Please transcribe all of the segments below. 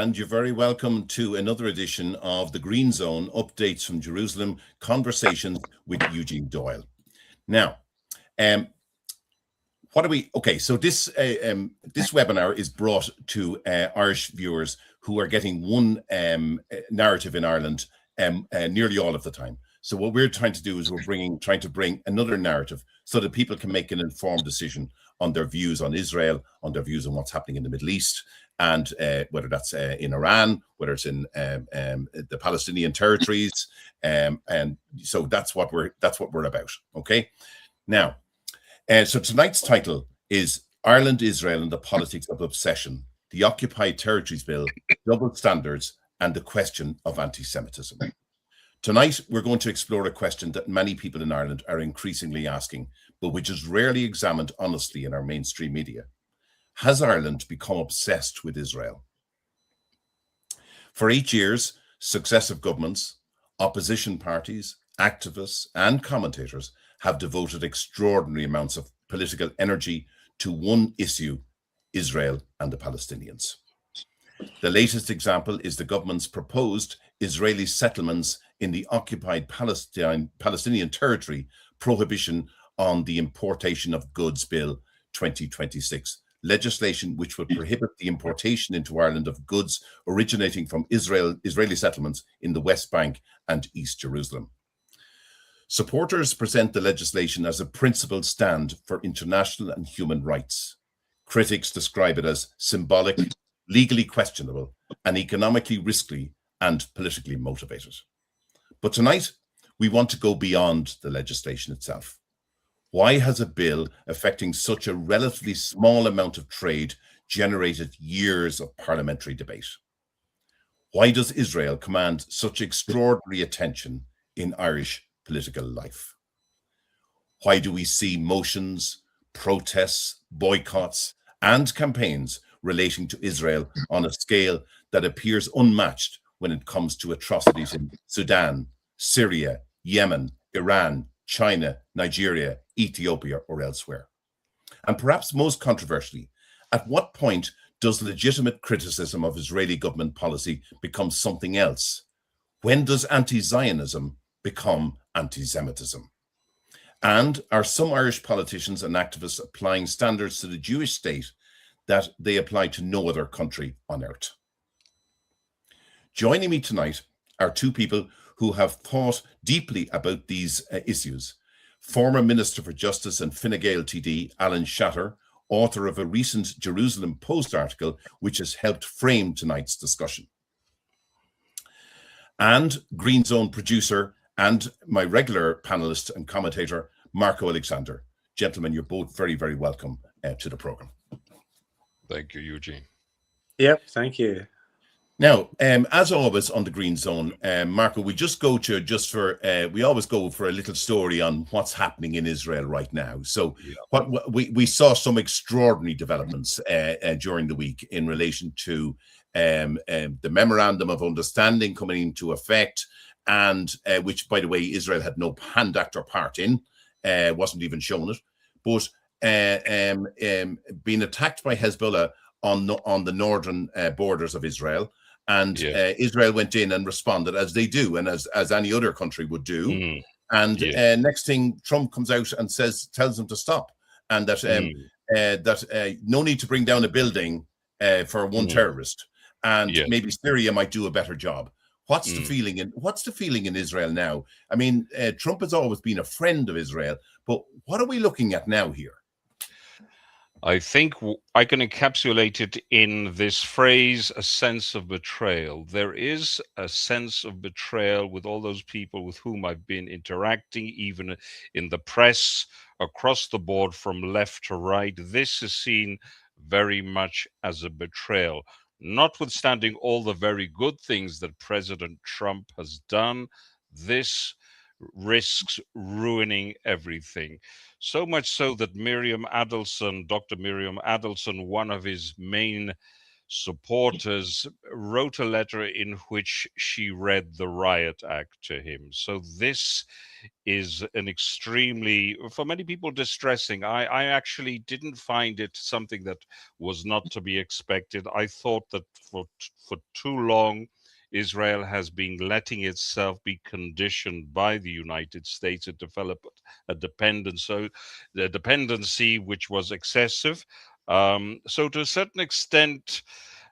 and you're very welcome to another edition of the Green Zone Updates from Jerusalem Conversations with Eugene Doyle. Now, what are we? Okay, so this webinar is brought to Irish viewers who are getting one narrative in Ireland nearly all of the time. So what we're trying to do is trying to bring another narrative so that people can make an informed decision on their views on Israel, on their views on what's happening in the Middle East, and whether that's in Iran, whether it's in the Palestinian territories, and so that's what we're about. Okay, now, so tonight's title is Ireland, Israel, and the Politics of Obsession: The Occupied Territories Bill, Double Standards, and the Question of Anti-Semitism. Tonight, we're going to explore a question that many people in Ireland are increasingly asking, but which is rarely examined honestly in our mainstream media. Has Ireland become obsessed with Israel? For 8 years, successive governments, opposition parties, activists, and commentators have devoted extraordinary amounts of political energy to one issue: Israel and the Palestinians. The latest example is the government's proposed Israeli settlements in the occupied Palestinian territory prohibition on the importation of goods bill 2026, legislation which would prohibit the importation into Ireland of goods originating from Israeli settlements in the West Bank and East Jerusalem. Supporters present the legislation as a principled stand for international and human rights. Critics describe it as symbolic, legally questionable, and economically risky and politically motivated. But tonight, we want to go beyond the legislation itself. Why has a bill affecting such a relatively small amount of trade generated years of parliamentary debate? Why does Israel command such extraordinary attention in Irish political life? Why do we see motions, protests, boycotts, and campaigns relating to Israel on a scale that appears unmatched when it comes to atrocities in Sudan, Syria, Yemen, Iran, China, Nigeria, Ethiopia, or elsewhere? And perhaps most controversially, at what point does legitimate criticism of Israeli government policy become something else? When does anti-Zionism become anti-Semitism? And are some Irish politicians and activists applying standards to the Jewish state that they apply to no other country on earth? Joining me tonight are two people who have thought deeply about these issues. Former Minister for Justice and Fine Gael TD, Alan Shatter, author of a recent Jerusalem Post article which has helped frame tonight's discussion. And Green Zone producer and my regular panelist and commentator, Marco Alexander. Gentlemen, you're both very, very welcome to the programme. Thank you, Eugene. Yep, thank you. Now, as always on the Green Zone, Marco, we we always go for a little story on what's happening in Israel right now. So what we saw some extraordinary developments during the week in relation to the Memorandum of Understanding coming into effect, and which, by the way, Israel had no hand, act, or part in, wasn't even shown it, but being attacked by Hezbollah on the northern borders of Israel. And Israel went in and responded, as they do, and as any other country would do. And next thing, Trump comes out and tells them to stop, and that no need to bring down a building for one terrorist, and maybe Syria might do a better job. What's the feeling in Israel now? I mean, Trump has always been a friend of Israel, but what are we looking at now here? I think I can encapsulate it in this phrase, a sense of betrayal. There is a sense of betrayal with all those people with whom I've been interacting, even in the press, across the board from left to right. This is seen very much as a betrayal. Notwithstanding all the very good things that President Trump has done, this risks ruining everything. So much so that Dr. Miriam Adelson, one of his main supporters wrote a letter in which she read the Riot Act to him. So this is an extremely, for many people, distressing. I actually didn't find it something that was not to be expected. I thought that for too long, Israel has been letting itself be conditioned by the United States to develop a dependence, so the dependency which was excessive. So to a certain extent,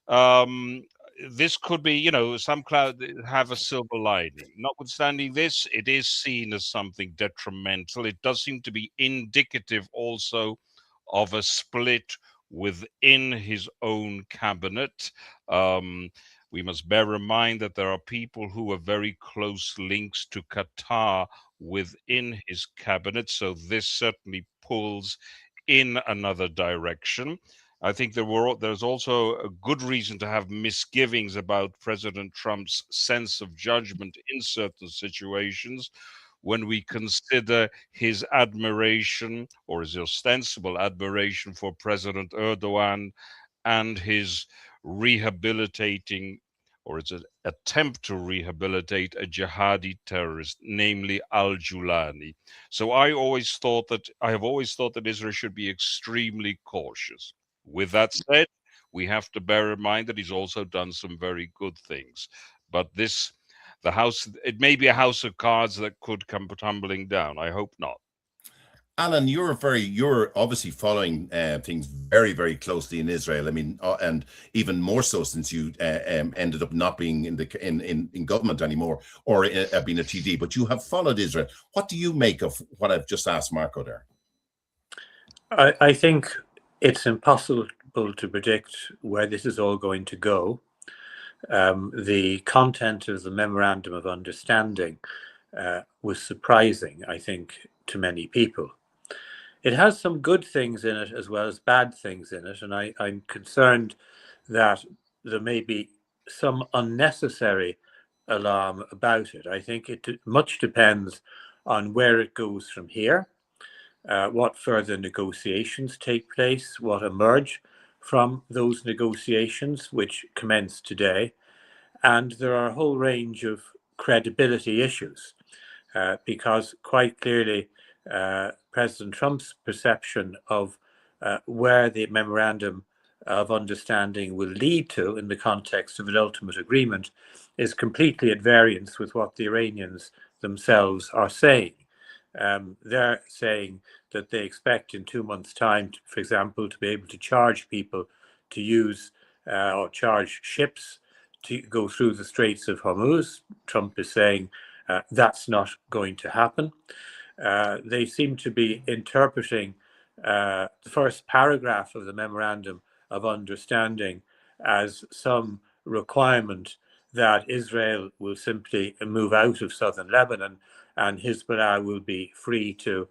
um, this could be, some cloud have a silver lining. Notwithstanding this, it is seen as something detrimental. It does seem to be indicative also of a split within his own cabinet. We must bear in mind that there are people who have very close links to Qatar within his cabinet, so this certainly pulls in another direction. I think there's also a good reason to have misgivings about President Trump's sense of judgment in certain situations when we consider his admiration, or his ostensible admiration, for President Erdogan and his rehabilitating, or its attempt to rehabilitate, a jihadi terrorist, namely al-Julani. So I have always thought that Israel should be extremely cautious. With that said, we have to bear in mind that he's also done some very good things. But it may be a house of cards that could come tumbling down. I hope not. Alan, you're obviously following things very, very closely in Israel. I mean, and even more so since you ended up not being in government anymore, or being a TD. But you have followed Israel. What do you make of what I've just asked Marco there? I think it's impossible to predict where this is all going to go. The content of the Memorandum of Understanding was surprising, I think, to many people. It has some good things in it as well as bad things in it, and I'm concerned that there may be some unnecessary alarm about it. I think it much depends on where it goes from here, what further negotiations take place, what emerge from those negotiations, which commence today. And there are a whole range of credibility issues, because quite clearly President Trump's perception of where the Memorandum of Understanding will lead to in the context of an ultimate agreement is completely at variance with what the Iranians themselves are saying. They're saying that they expect in 2 months' time, for example, to be able to charge people to use or charge ships to go through the Straits of Hormuz. Trump is saying that's not going to happen. They seem to be interpreting the first paragraph of the Memorandum of Understanding as some requirement that Israel will simply move out of southern Lebanon and Hezbollah will be free to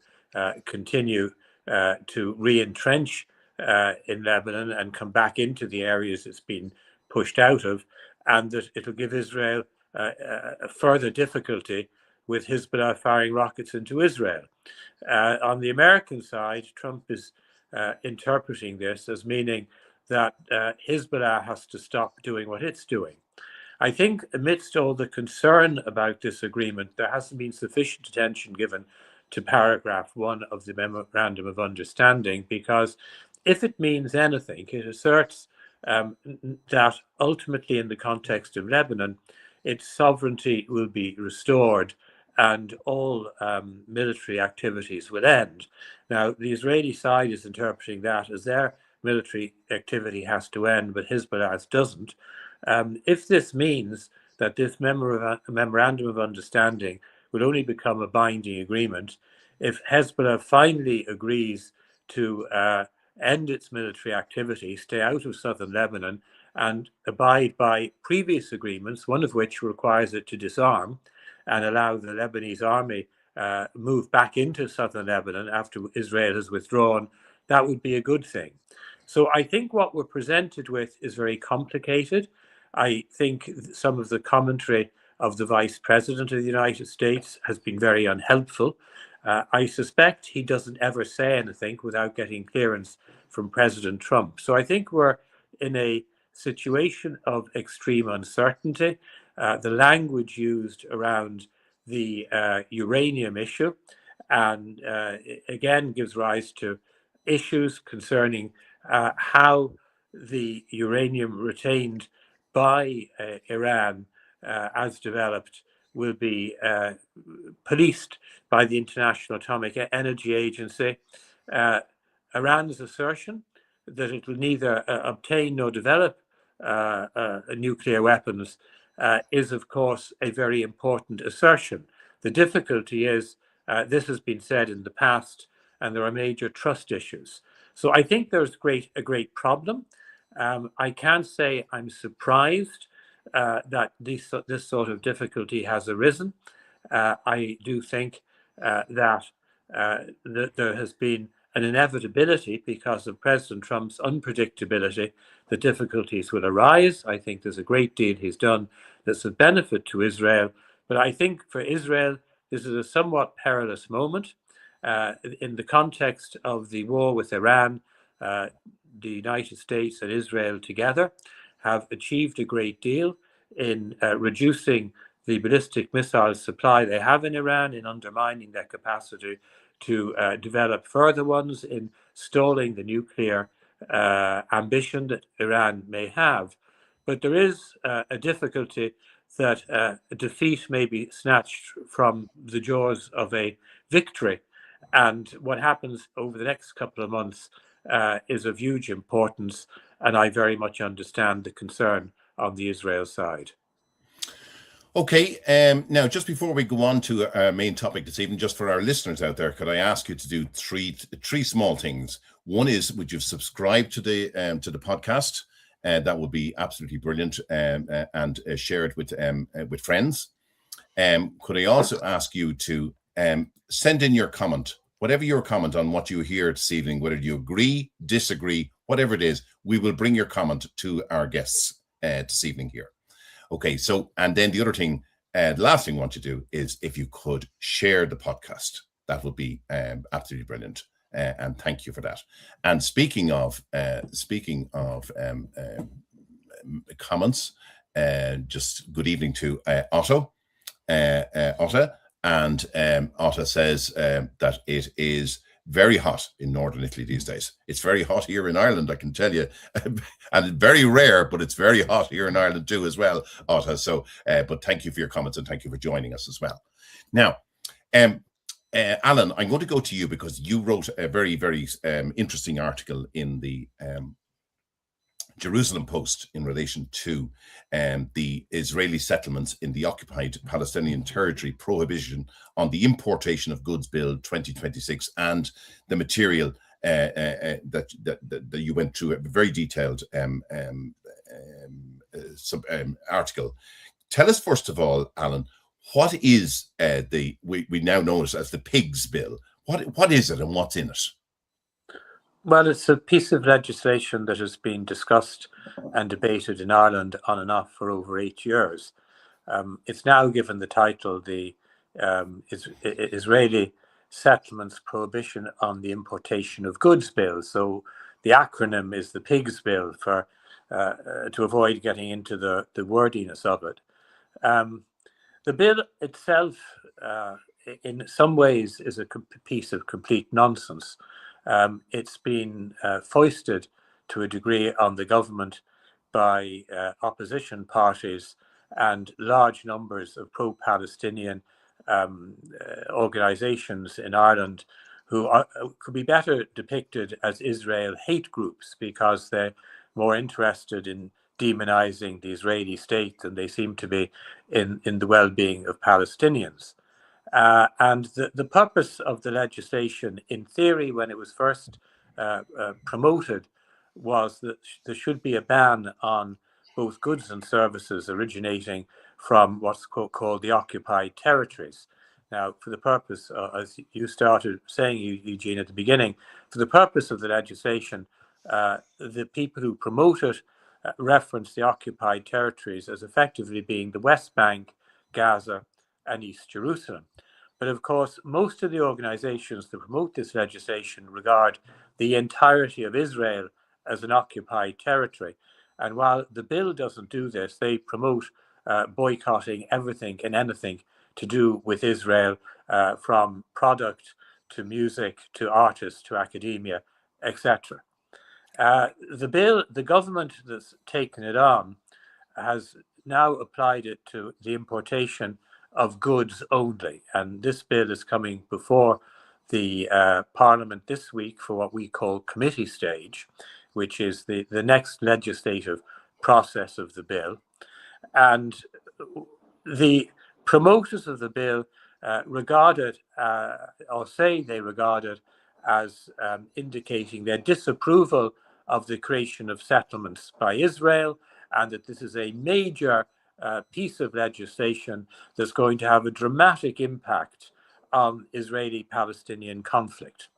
continue to re-entrench in Lebanon and come back into the areas it's been pushed out of, and that it'll give Israel a further difficulty with Hezbollah firing rockets into Israel. On the American side, Trump is interpreting this as meaning that Hezbollah has to stop doing what it's doing. I think amidst all the concern about this agreement, there hasn't been sufficient attention given to paragraph 1 of the Memorandum of Understanding, because if it means anything, it asserts that ultimately in the context of Lebanon, its sovereignty will be restored and all military activities will end. Now, the Israeli side is interpreting that as their military activity has to end, but Hezbollah's doesn't. If this means that this Memorandum of Understanding will only become a binding agreement if Hezbollah finally agrees to end its military activity, stay out of southern Lebanon, and abide by previous agreements, one of which requires it to disarm and allow the Lebanese army move back into southern Lebanon after Israel has withdrawn, that would be a good thing. So I think what we're presented with is very complicated. I think some of the commentary of the Vice President of the United States has been very unhelpful. I suspect he doesn't ever say anything without getting clearance from President Trump. So I think we're in a situation of extreme uncertainty. The language used around the uranium issue, and again gives rise to issues concerning how the uranium retained by Iran as developed will be policed by the International Atomic Energy Agency. Iran's assertion that it will neither obtain nor develop nuclear weapons is, of course, a very important assertion. The difficulty is this has been said in the past, and there are major trust issues. So I think there's a great problem. I can't say I'm surprised that this sort of difficulty has arisen. I do think that there has been an inevitability because of President Trump's unpredictability that difficulties will arise. I think there's a great deal he's done that's of benefit to Israel. But I think for Israel, this is a somewhat perilous moment. In the context of the war with Iran, the United States and Israel together have achieved a great deal in reducing the ballistic missile supply they have in Iran, in undermining their capacity to develop further ones, in stalling the nuclear ambition that Iran may have. But there is a difficulty that a defeat may be snatched from the jaws of a victory. And what happens over the next couple of months is of huge importance. And I very much understand the concern on the Israel side. Okay, now just before we go on to our main topic this evening, just for our listeners out there, could I ask you to do three small things? One is, would you subscribe to the podcast? That would be absolutely brilliant, and share it with friends. Could I also ask you to send in your comment, whatever your comment on what you hear this evening, whether you agree, disagree, whatever it is, we will bring your comment to our guests this evening here. Okay, so, and then the other thing, the last thing I want to do is if you could share the podcast, that would be absolutely brilliant. And thank you for that. And speaking of comments, just good evening to Otto. And Otto says that it is very hot in northern Italy these days. It's very hot here in Ireland, I can tell you, and very rare, but it's very hot here in Ireland too as well, Otto. So, but thank you for your comments and thank you for joining us as well. Now, Alan, I'm going to go to you because you wrote a very, very interesting article in the Jerusalem Post in relation to the Israeli settlements in the occupied Palestinian territory, prohibition on the importation of goods bill 2026, and the material that you went through, a very detailed article. Tell us first of all, Alan, what is we now know it as the pigs bill? What is it and what's in it? Well, it's a piece of legislation that has been discussed and debated in Ireland on and off for over 8 years. It's now given the title the Israeli Settlements Prohibition on the Importation of Goods Bill. So the acronym is the PIGS Bill for to avoid getting into the wordiness of it. The bill itself, in some ways, is a piece of complete nonsense. It's been foisted to a degree on the government by opposition parties and large numbers of pro-Palestinian organizations in Ireland who could be better depicted as Israel hate groups because they're more interested in demonizing the Israeli state than they seem to be in the well-being of Palestinians. And the purpose of the legislation, in theory, when it was first promoted, was that there should be a ban on both goods and services originating from what's called the occupied territories. Now, for the purpose, as you started saying, Eugene, at the beginning, for the purpose of the legislation, the people who promote it reference the occupied territories as effectively being the West Bank, Gaza, and East Jerusalem. But of course, most of the organizations that promote this legislation regard the entirety of Israel as an occupied territory. And while the bill doesn't do this, they promote boycotting everything and anything to do with Israel, from product to music to artists to academia, etc. The government that's taken it on has now applied it to the importation of goods only. And this bill is coming before the Parliament this week for what we call committee stage, which is the next legislative process of the bill. And the promoters of the bill regard it, or say they regard it, as indicating their disapproval of the creation of settlements by Israel, and that this is a major piece of legislation that's going to have a dramatic impact on Israeli-Palestinian conflict.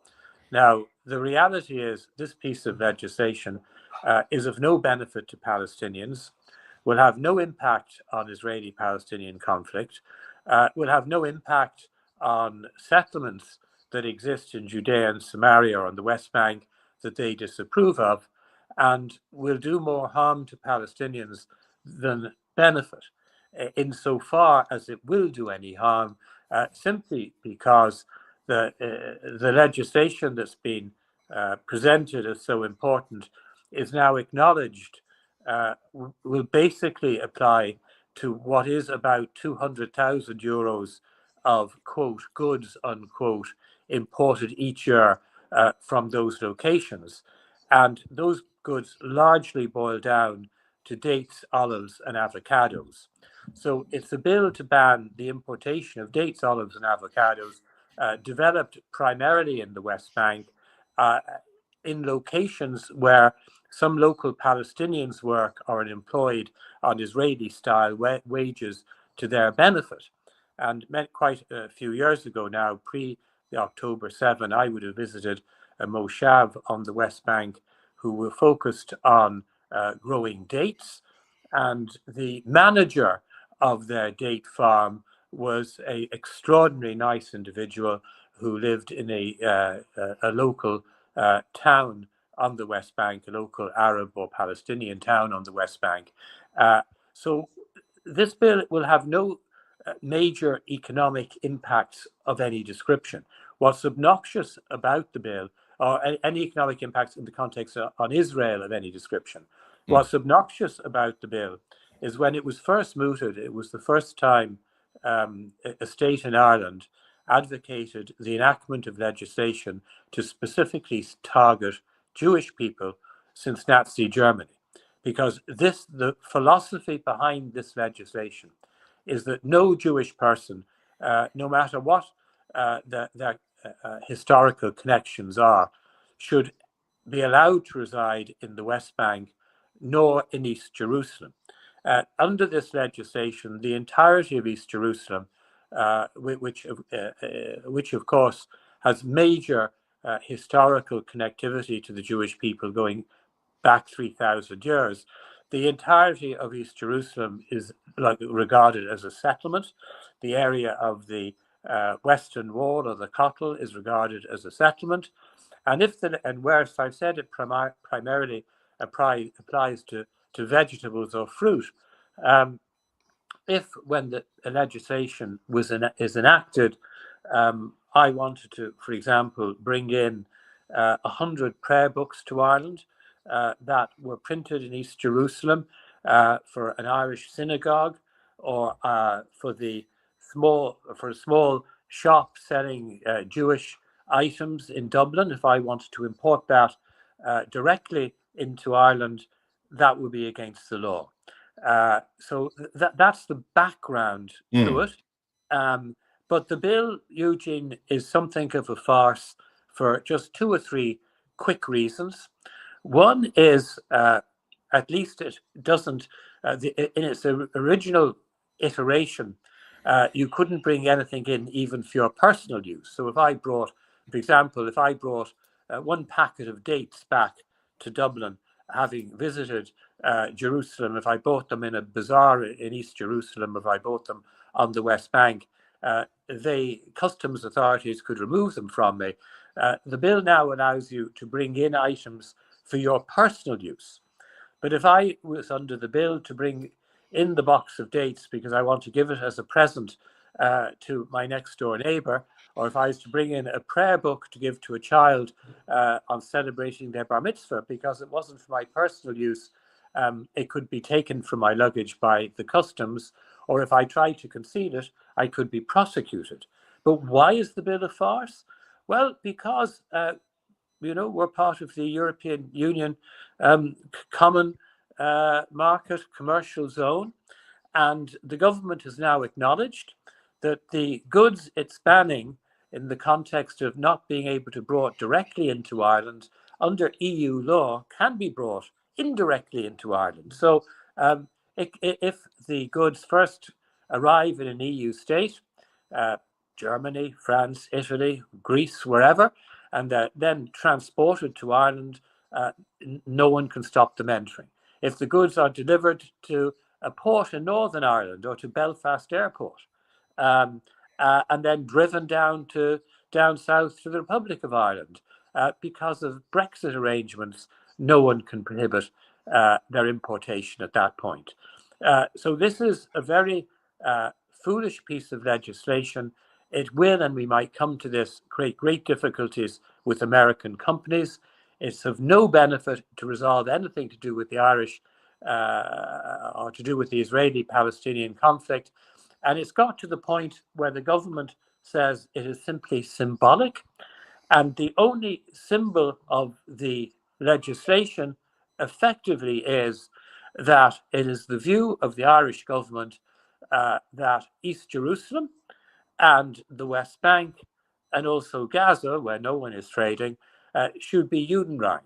Now, the reality is this piece of legislation is of no benefit to Palestinians, will have no impact on Israeli-Palestinian conflict, will have no impact on settlements that exist in Judea and Samaria or on the West Bank that they disapprove of, and will do more harm to Palestinians than benefit, insofar as it will do any harm, simply because the legislation that's been presented as so important is now acknowledged, will basically apply to what is about 200,000 euros of, quote, goods, unquote, imported each year from those locations. And those goods largely boil down to dates, olives, and avocados. So it's a bill to ban the importation of dates, olives, and avocados developed primarily in the West Bank, in locations where some local Palestinians work or are employed on Israeli-style wages to their benefit. And quite a few years ago now, pre the October 7, I would have visited a moshav on the West Bank who were focused on growing dates. And the manager of their date farm was an extraordinarily nice individual who lived in a local town on the West Bank, a local Arab or Palestinian town on the West Bank. So this bill will have no major economic impacts of any description. What's obnoxious about the bill, or any economic impacts in the context on Israel of any description, what's obnoxious about the bill is when it was first mooted, it was the first time a state in Ireland advocated the enactment of legislation to specifically target Jewish people since Nazi Germany. Because the philosophy behind this legislation is that no Jewish person, no matter what their historical connections are, should be allowed to reside in the West Bank nor in East Jerusalem. Under this legislation, the entirety of East Jerusalem, which of course has major historical connectivity to the Jewish people going back 3,000 years, the entirety of East Jerusalem is regarded as a settlement. The area of the Western Wall or the Kotel is regarded as a settlement. And whereas I've said it primarily applies to vegetables or fruit, if when the legislation is enacted, I wanted to, for example, bring in 100 prayer books to Ireland that were printed in East Jerusalem for an Irish synagogue, or for a small shop selling Jewish items in Dublin. If I wanted to import that directly into Ireland, that would be against the law. So that's the background to it. But the bill, Eugene, is something of a farce for just two or three quick reasons. One is, at least it doesn't, in its original iteration, you couldn't bring anything in even for your personal use. So if I brought, for example, one packet of dates back to Dublin, having visited Jerusalem, if I bought them in a bazaar in East Jerusalem, if I bought them on the West Bank, the customs authorities could remove them from me. The bill now allows you to bring in items for your personal use. But if I was under the bill to bring in the box of dates because I want to give it as a present to my next door neighbor, or if I was to bring in a prayer book to give to a child on celebrating their bar mitzvah because it wasn't for my personal use, it could be taken from my luggage by the customs, or if I tried to conceal it, I could be prosecuted. But why is the bill a farce? Well, because we're part of the European Union common market commercial zone, and the government has now acknowledged that the goods it's banning in the context of not being able to be brought directly into Ireland under EU law can be brought indirectly into Ireland. So if the goods first arrive in an EU state, Germany, France, Italy, Greece, wherever, and then transported to Ireland, no one can stop them entering. If the goods are delivered to a port in Northern Ireland or to Belfast Airport, and then driven down south to the Republic of Ireland, because of Brexit arrangements, no one can prohibit their importation at that point. So this is a very foolish piece of legislation. It will, and we might come to this, create great difficulties with American companies. It's of no benefit to resolve anything to do with the Irish or to do with the Israeli-Palestinian conflict. And it's got to the point where the government says it is simply symbolic. And the only symbol of the legislation effectively is that it is the view of the Irish government that East Jerusalem and the West Bank and also Gaza, where no one is trading, should be Judenrein,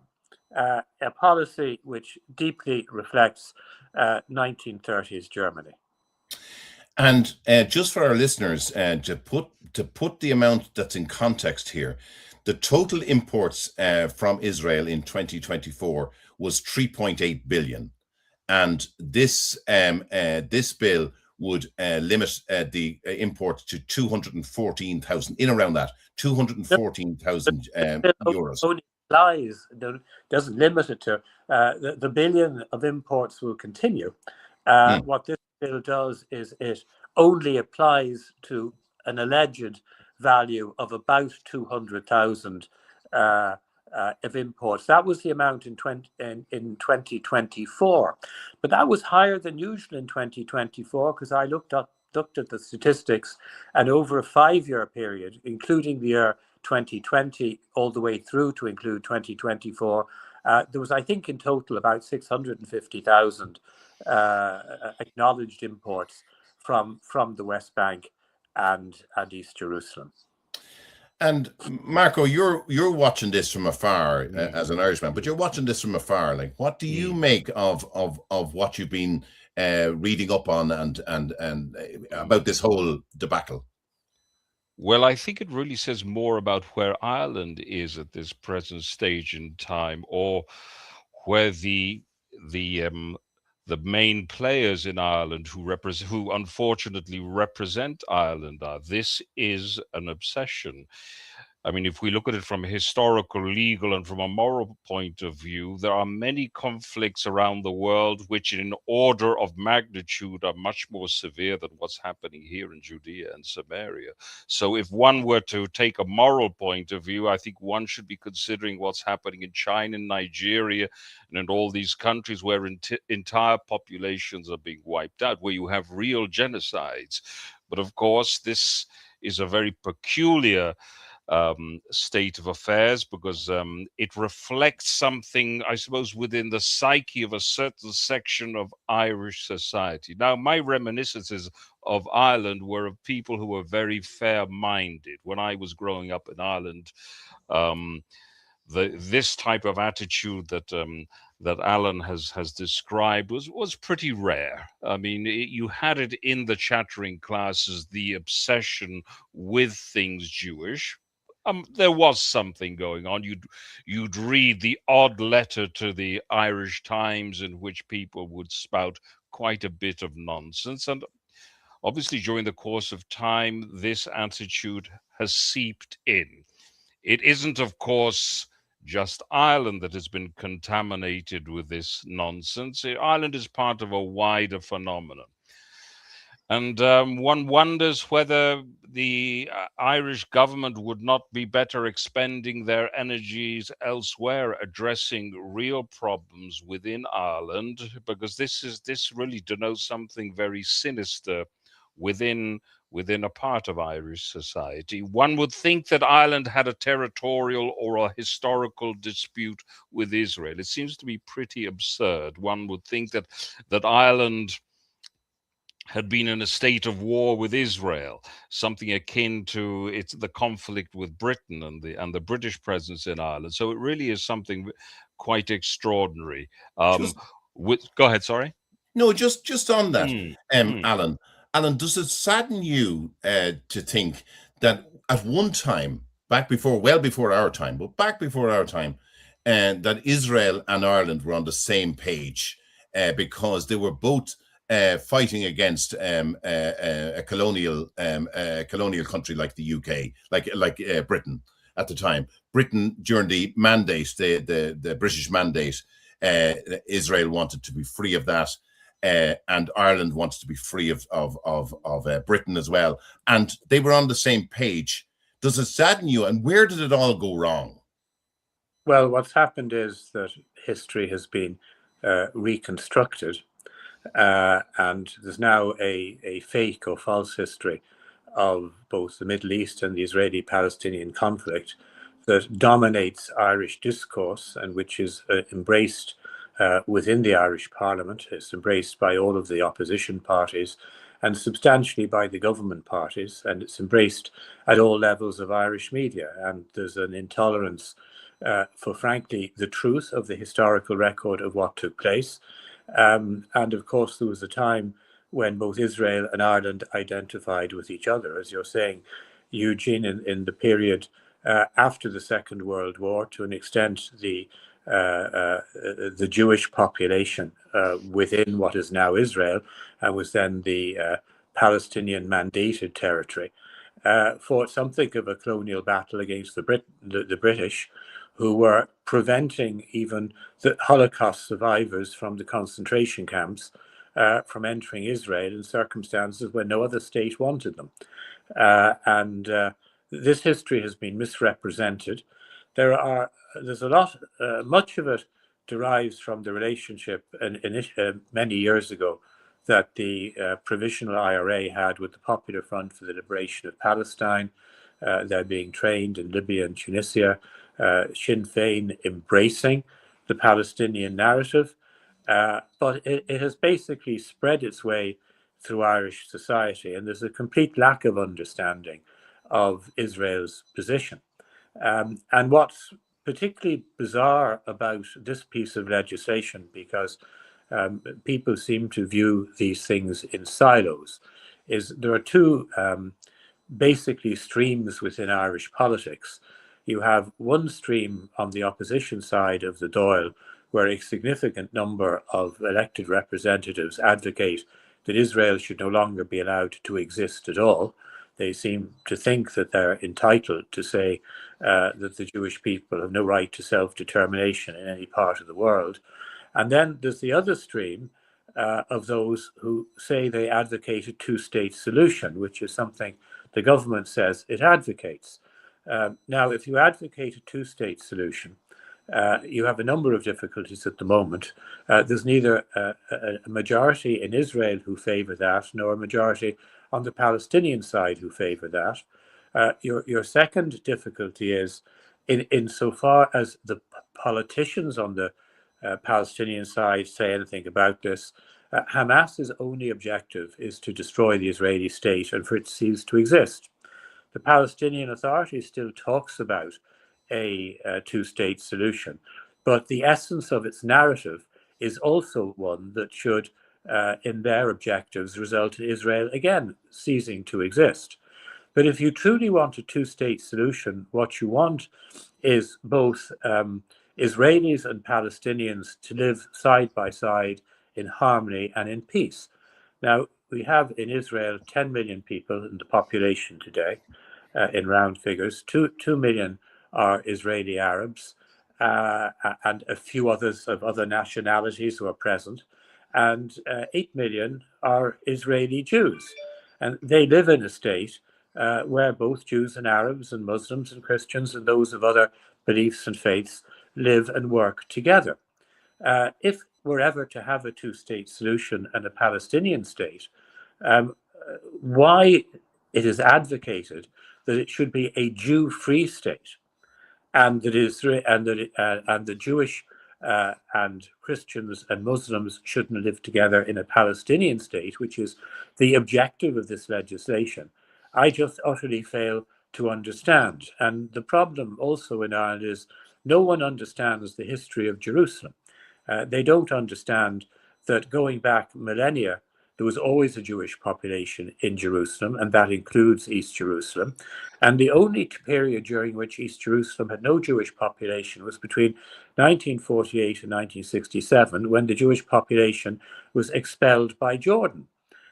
a policy which deeply reflects 1930s Germany. And just for our listeners, to put the amount that's in context here, the total imports from Israel in 2024 was 3.8 billion, and this bill would limit the imports to 214,000, in around that 214,000 euros. Only applies, doesn't limit it to the billion of imports will continue. What this bill does is it only applies to an alleged value of about 200,000 of imports. That was the amount in 2024, but that was higher than usual in 2024 because I looked at the statistics, and over a 5-year period, including the year 2020 all the way through to include 2024, there was, I think, in total about 650,000 acknowledged imports from the West Bank and East Jerusalem. And Marco, you're watching this from afar as an Irishman, but you're watching this from afar. Like, what do you make of what you've been reading up on and about this whole debacle? Well, I think it really says more about where Ireland is at this present stage in time, or where the main players in Ireland who unfortunately represent Ireland are. This is an obsession. I mean, if we look at it from a historical, legal, and from a moral point of view, there are many conflicts around the world which, in order of magnitude, are much more severe than what's happening here in Judea and Samaria. So if one were to take a moral point of view, I think one should be considering what's happening in China, Nigeria, and in all these countries where entire populations are being wiped out, where you have real genocides. But of course, this is a very peculiar state of affairs because it reflects something, I suppose, within the psyche of a certain section of Irish society. Now, my reminiscences of Ireland were of people who were very fair-minded. When I was growing up in Ireland, this type of attitude that Alan has described was pretty rare. I mean, you had it in the chattering classes, the obsession with things Jewish. There was something going on. You'd read the odd letter to the Irish Times in which people would spout quite a bit of nonsense. And obviously, during the course of time, this attitude has seeped in. It isn't, of course, just Ireland that has been contaminated with this nonsense. Ireland is part of a wider phenomenon. And one wonders whether the Irish government would not be better expending their energies elsewhere, addressing real problems within Ireland, because this really denotes something very sinister within a part of Irish society. One would think that Ireland had a territorial or a historical dispute with Israel. It seems to be pretty absurd. One would think that Ireland had been in a state of war with Israel, something akin to the conflict with Britain and the British presence in Ireland. So it really is something quite extraordinary. Just Go ahead, sorry. No, just on that, Mm, mm. Alan. Alan, does it sadden you to think that at one time, well before our time, but back before our time, that Israel and Ireland were on the same page because they were both fighting against a colonial country like the UK, like Britain at the time. Britain during the mandate, the British mandate, Israel wanted to be free of that. And Ireland wants to be free of Britain as well. And they were on the same page. Does it sadden you? And where did it all go wrong? Well, what's happened is that history has been reconstructed, and there's now a fake or false history of both the Middle East and the Israeli-Palestinian conflict that dominates Irish discourse and which is embraced within the Irish Parliament. It's embraced by all of the opposition parties and substantially by the government parties, and it's embraced at all levels of Irish media. And there's an intolerance for, frankly, the truth of the historical record of what took place. And of course, there was a time when both Israel and Ireland identified with each other, as you're saying, Eugene, in the period after the Second World War. To an extent, the Jewish population within what is now Israel was then the Palestinian mandated territory, fought something of a colonial battle against the British, who were preventing even the Holocaust survivors from the concentration camps from entering Israel in circumstances where no other state wanted them. And this history has been misrepresented. There's a lot, much of it derives from the relationship many years ago that the provisional IRA had with the Popular Front for the Liberation of Palestine. They're being trained in Libya and Tunisia. Sinn Féin embracing the Palestinian narrative, but it has basically spread its way through Irish society, and there's a complete lack of understanding of Israel's position. And what's particularly bizarre about this piece of legislation, because people seem to view these things in silos, is there are two basically streams within Irish politics. You have one stream on the opposition side of the Doyle, where a significant number of elected representatives advocate that Israel should no longer be allowed to exist at all. They seem to think that they're entitled to say that the Jewish people have no right to self-determination in any part of the world. And then there's the other stream of those who say they advocate a two-state solution, which is something the government says it advocates. Now, if you advocate a two-state solution, you have a number of difficulties at the moment. There's neither a majority in Israel who favor that, nor a majority on the Palestinian side who favor that. Your second difficulty is insofar as the politicians on the Palestinian side say anything about this, Hamas's only objective is to destroy the Israeli state and for it to cease to exist. The Palestinian Authority still talks about a two-state solution, but the essence of its narrative is also one that should, in their objectives, result in Israel again ceasing to exist. But if you truly want a two-state solution, what you want is both Israelis and Palestinians to live side by side in harmony and in peace. Now, we have in Israel 10 million people in the population today, in round figures. 2 million are Israeli Arabs, and a few others of other nationalities who are present, and 8 million are Israeli Jews. And they live in a state where both Jews and Arabs and Muslims and Christians and those of other beliefs and faiths live and work together. If we're ever to have a two-state solution and a Palestinian state, why it is advocated that it should be a Jew-free state, and that the Jewish and Christians and Muslims shouldn't live together in a Palestinian state, which is the objective of this legislation, I just utterly fail to understand. And the problem also in Ireland is no one understands the history of Jerusalem. They don't understand that going back millennia, there was always a Jewish population in Jerusalem, and that includes East Jerusalem. And the only period during which East Jerusalem had no Jewish population was between 1948 and 1967, when the Jewish population was expelled by Jordan.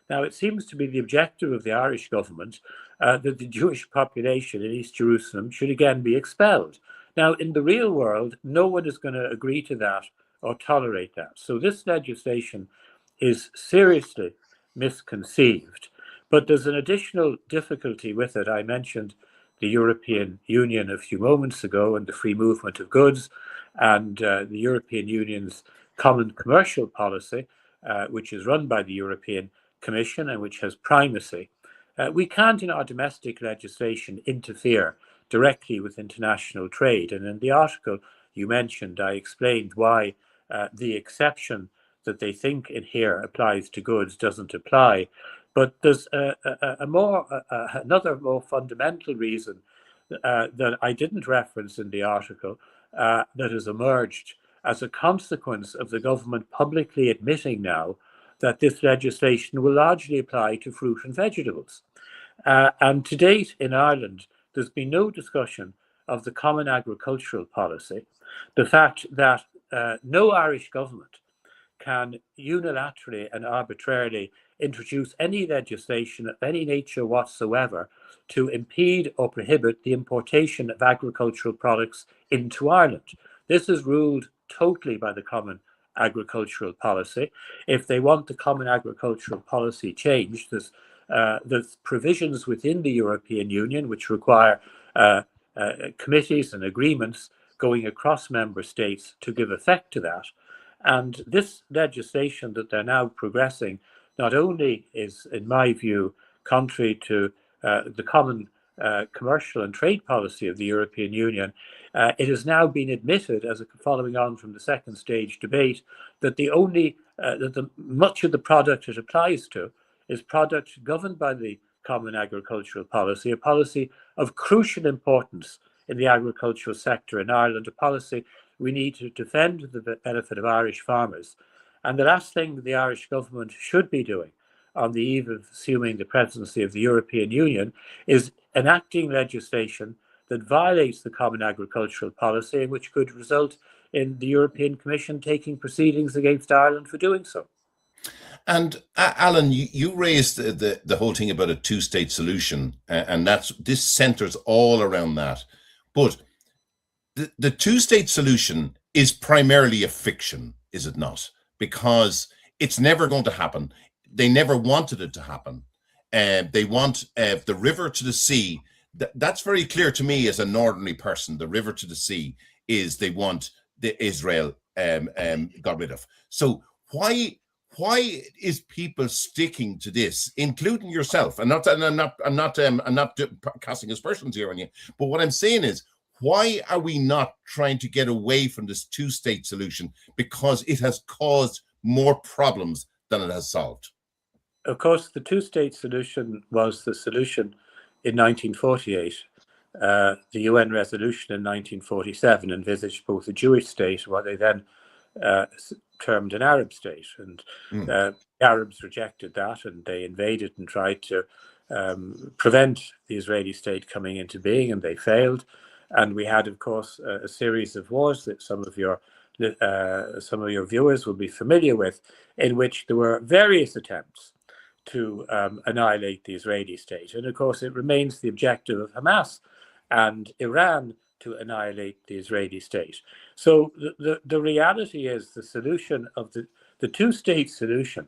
Now, it seems to be the objective of the Irish government that the Jewish population in East Jerusalem should again be expelled. Now, in the real world, no one is going to agree to that or tolerate that. So this legislation is seriously misconceived. But there's an additional difficulty with it. I mentioned the European Union a few moments ago and the free movement of goods, and the European Union's common commercial policy, which is run by the European Commission and which has primacy. We can't, in our domestic legislation, interfere directly with international trade. And in the article you mentioned, I explained why the exception that they think in here applies to goods doesn't apply. But there's another more fundamental reason that I didn't reference in the article that has emerged as a consequence of the government publicly admitting now that this legislation will largely apply to fruit and vegetables. And to date in Ireland, there's been no discussion of the common agricultural policy, the fact that no Irish government can unilaterally and arbitrarily introduce any legislation of any nature whatsoever to impede or prohibit the importation of agricultural products into Ireland. This is ruled totally by the common agricultural policy. If they want the common agricultural policy changed, there's provisions within the European Union which require committees and agreements going across member states to give effect to that. And this legislation that they're now progressing not only is, in my view, contrary to the common commercial and trade policy of the European Union, it has now been admitted, as following on from the second stage debate, that much of the product it applies to is product governed by the common agricultural policy, a policy of crucial importance in the agricultural sector in Ireland, a policy we need to defend the benefit of Irish farmers. And the last thing the Irish government should be doing on the eve of assuming the presidency of the European Union is enacting legislation that violates the common agricultural policy, which could result in the European Commission taking proceedings against Ireland for doing so. And Alan, you raised the whole thing about a two-state solution, and this centers all around that. But the two-state solution is primarily a fiction, is it not? Because it's never going to happen. They never wanted it to happen. They want the river to the sea. That's very clear to me as an ordinary person. The river to the sea is they want the Israel got rid of. So why is people sticking to this, including yourself? I'm not casting aspersions here on you, but what I'm saying is, why are we not trying to get away from this two-state solution? Because it has caused more problems than it has solved. Of course, the two-state solution was the solution in 1948. The UN resolution in 1947 envisaged both a Jewish state, what they then termed an Arab state, and the Arabs rejected that, and they invaded and tried to prevent the Israeli state coming into being, and they failed. And we had, of course, a series of wars that some of your viewers will be familiar with, in which there were various attempts to annihilate the Israeli state. And of course, it remains the objective of Hamas and Iran to annihilate the Israeli state. So the reality is the solution of the two-state solution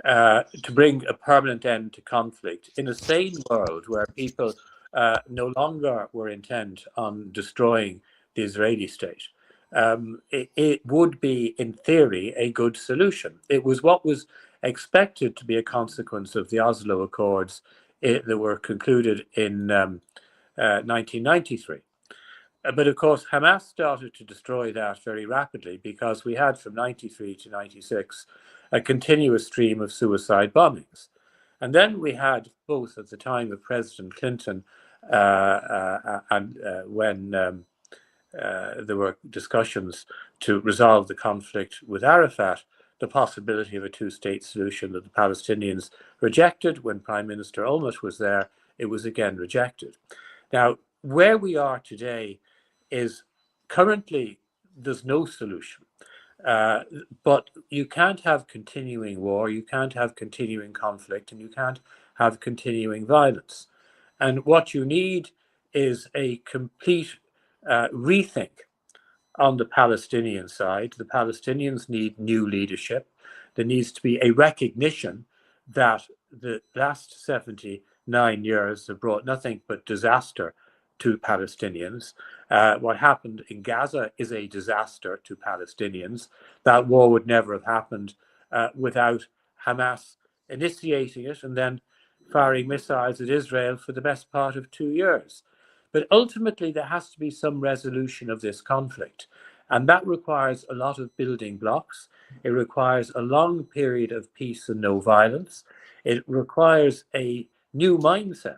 to bring a permanent end to conflict in a sane world where people no longer were intent on destroying the Israeli state. It would be, in theory, a good solution. It was what was expected to be a consequence of the Oslo Accords that were concluded in 1993. But of course, Hamas started to destroy that very rapidly because we had from 93 to 96 a continuous stream of suicide bombings. And then we had both at the time of President Clinton and when there were discussions to resolve the conflict with Arafat, the possibility of a two-state solution that the Palestinians rejected. When Prime Minister Olmert was there, it was again rejected. Now, where we are today is currently there's no solution. But you can't have continuing war, you can't have continuing conflict, and you can't have continuing violence. And what you need is a complete rethink on the Palestinian side. The Palestinians need new leadership. There needs to be a recognition that the last 79 years have brought nothing but disaster to Palestinians. What happened in Gaza is a disaster to Palestinians. That war would never have happened without Hamas initiating it and then firing missiles at Israel for the best part of 2 years. But ultimately, there has to be some resolution of this conflict. And that requires a lot of building blocks. It requires a long period of peace and no violence. It requires a new mindset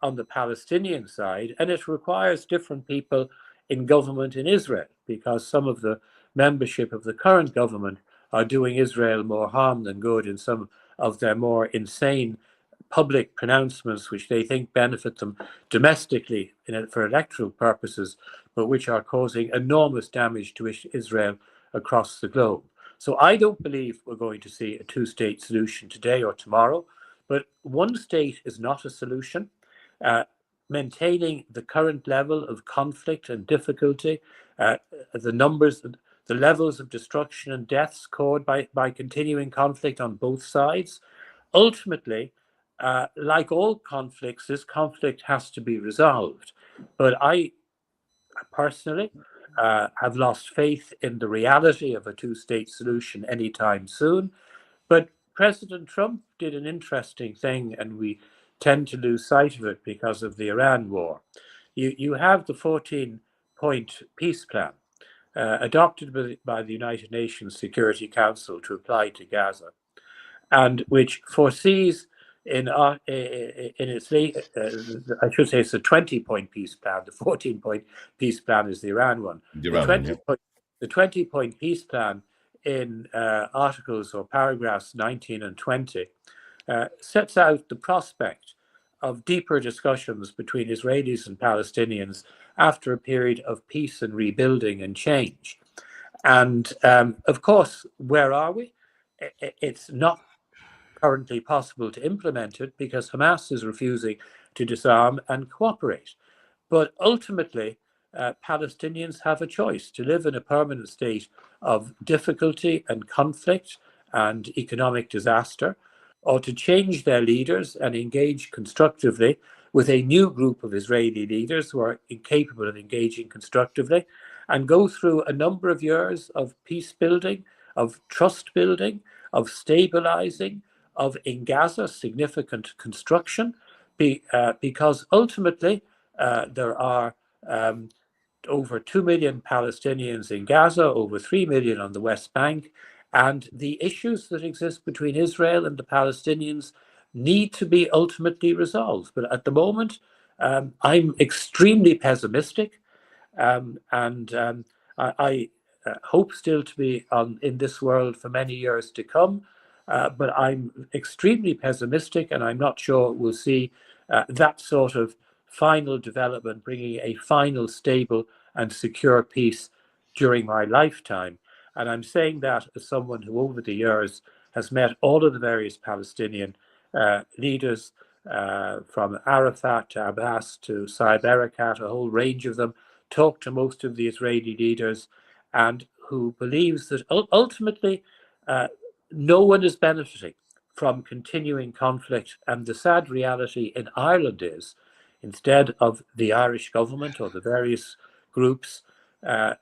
on the Palestinian side, and it requires different people in government in Israel, because some of the membership of the current government are doing Israel more harm than good in some of their more insane public pronouncements, which they think benefit them domestically for electoral purposes, but which are causing enormous damage to Israel across the globe. So I don't believe we're going to see a two-state solution today or tomorrow, but one state is not a solution. Maintaining the current level of conflict and difficulty, the numbers, the levels of destruction and deaths caused by continuing conflict on both sides. Ultimately, like all conflicts, this conflict has to be resolved. But I personally have lost faith in the reality of a two-state solution anytime soon. But President Trump did an interesting thing, and we tend to lose sight of it because of the Iran war. You have the 14-point peace plan adopted by the United Nations Security Council to apply to Gaza, and which foresees in its I should say it's a 20-point peace plan. The 14-point peace plan is the Iran one. The 20-point peace plan in articles or paragraphs 19 and 20 sets out the prospect of deeper discussions between Israelis and Palestinians after a period of peace and rebuilding and change. And of course, where are we? It's not currently possible to implement it because Hamas is refusing to disarm and cooperate. But ultimately, Palestinians have a choice to live in a permanent state of difficulty and conflict and economic disaster, or to change their leaders and engage constructively with a new group of Israeli leaders who are incapable of engaging constructively, and go through a number of years of peace building, of trust building, of stabilizing, of in Gaza significant construction, because ultimately there are over 2 million Palestinians in Gaza, over 3 million on the West Bank, and the issues that exist between Israel and the Palestinians need to be ultimately resolved. But at the moment, I'm extremely pessimistic, and I hope still to be in this world for many years to come. But I'm extremely pessimistic, and I'm not sure we'll see that sort of final development bringing a final stable and secure peace during my lifetime. And I'm saying that as someone who over the years has met all of the various Palestinian leaders, from Arafat to Abbas to Saeb Erekat, a whole range of them, talked to most of the Israeli leaders, and who believes that ultimately no one is benefiting from continuing conflict. And the sad reality in Ireland is, instead of the Irish government or the various groups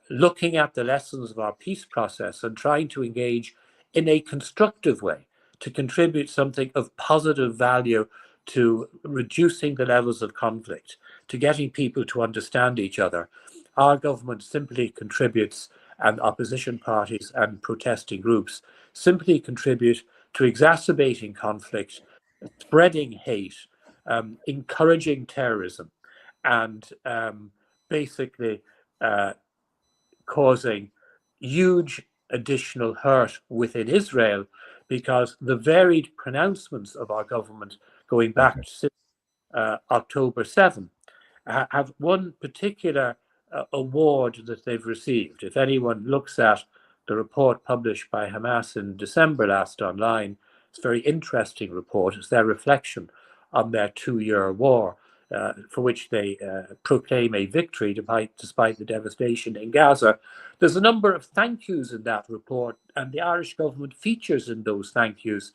looking at the lessons of our peace process and trying to engage in a constructive way to contribute something of positive value to reducing the levels of conflict, to getting people to understand each other, our government simply contributes, and opposition parties and protesting groups simply contribute to exacerbating conflict, spreading hate, encouraging terrorism, and basically causing huge additional hurt within Israel, because the varied pronouncements of our government going back to October 7 have one particular award that they've received. If anyone looks at the report published by Hamas in December last online, it's a very interesting report. It's their reflection on their 2-year war, for which they proclaim a victory despite the devastation in Gaza. There's a number of thank yous in that report, and the Irish government features in those thank yous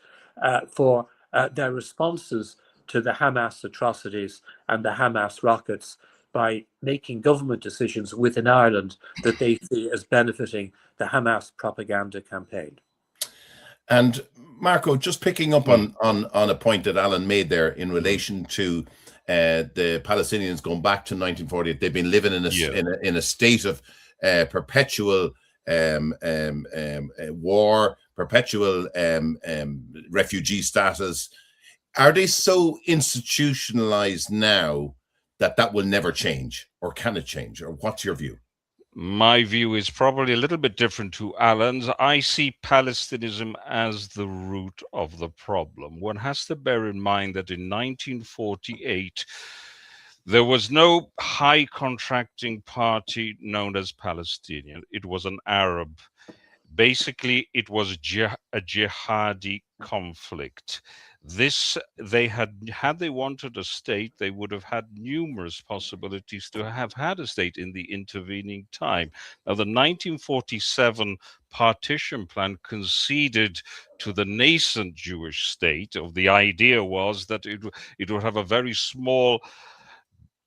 for their responses to the Hamas atrocities and the Hamas rockets, by making government decisions within Ireland that they see as benefiting the Hamas propaganda campaign. And Marco, just picking up on a point that Alan made there in relation to the Palestinians going back to 1948, they've been living in a state of perpetual war, perpetual refugee status. Are they so institutionalized now that will never change, or can it change, or what's your view? My view is probably a little bit different to Alan's. I see Palestinianism as the root of the problem. One has to bear in mind that in 1948, there was no high contracting party known as Palestinian. It was an Arab. Basically, it was a jihadi conflict. This, they had they wanted a state, they would have had numerous possibilities to have had a state in the intervening time. Now, the 1947 partition plan conceded to the nascent Jewish state. Of the idea was that it would have a very small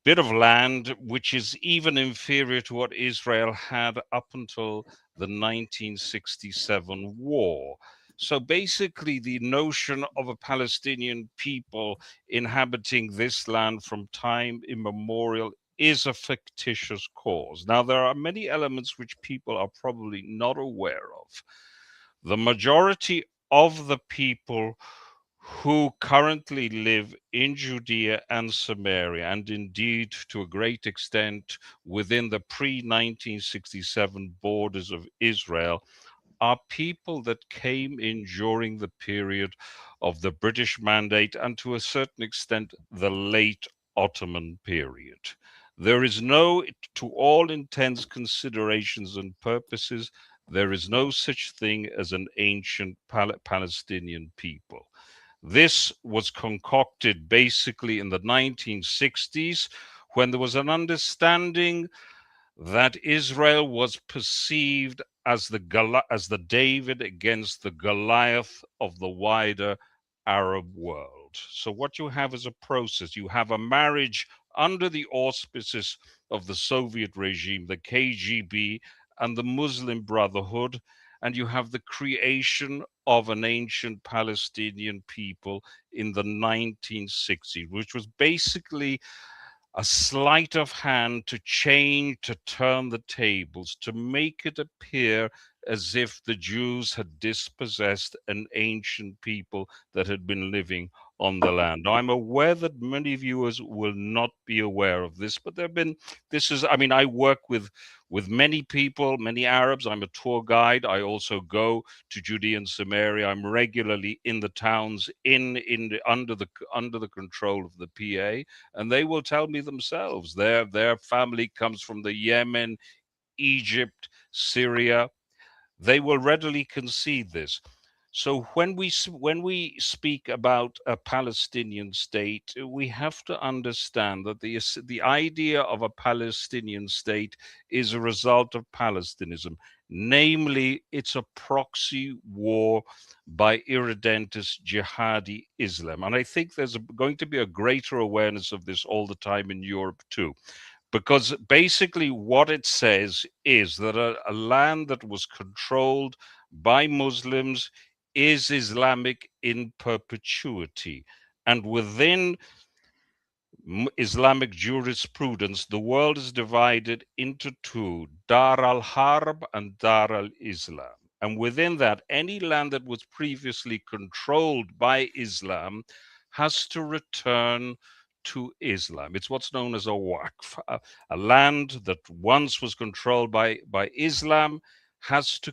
bit of land, which is even inferior to what Israel had up until the 1967 war. So basically, the notion of a Palestinian people inhabiting this land from time immemorial is a fictitious cause. Now, there are many elements which people are probably not aware of. The majority of the people who currently live in Judea and Samaria, and indeed to a great extent within the pre-1967 borders of Israel, are people that came in during the period of the British Mandate and to a certain extent the late Ottoman period. There is no, to all intents, considerations and purposes, there is no such thing as an ancient Palestinian people. This was concocted basically in the 1960s, when there was an understanding that Israel was perceived as the David against the Goliath of the wider Arab world. So what you have is a process. You have a marriage under the auspices of the Soviet regime, the KGB, and the Muslim Brotherhood, and you have the creation of an ancient Palestinian people in the 1960s, which was basically a sleight of hand to change, to turn the tables, to make it appear as if the Jews had dispossessed an ancient people that had been living on the land. Now, I'm aware that many viewers will not be aware of this, but I work with many people, many Arabs. I'm a tour guide. I also go to Judea and Samaria. I'm regularly in the towns under the control of the PA, and they will tell me themselves their family comes from the Yemen, Egypt, Syria. They will readily concede this. So when we speak about a Palestinian state, we have to understand that the idea of a Palestinian state is a result of Palestinism. Namely, it's a proxy war by irredentist jihadi Islam. And I think there's going to be a greater awareness of this all the time in Europe too. Because basically what it says is that a land that was controlled by Muslims is Islamic in perpetuity. And within Islamic jurisprudence, the world is divided into two, Dar al-Harb and Dar al-Islam. And within that, any land that was previously controlled by Islam has to return to Islam. It's what's known as a waqf. A land that once was controlled by Islam has to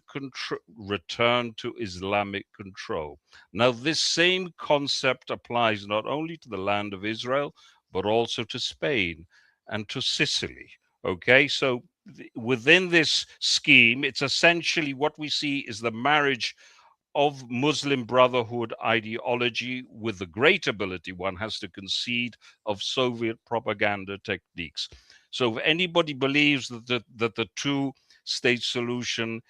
return to Islamic control. Now, this same concept applies not only to the land of Israel, but also to Spain and to Sicily. Okay, so within this scheme, it's essentially what we see is the marriage of Muslim Brotherhood ideology with the great ability, one has to concede, of Soviet propaganda techniques. So if anybody believes that the two-state solution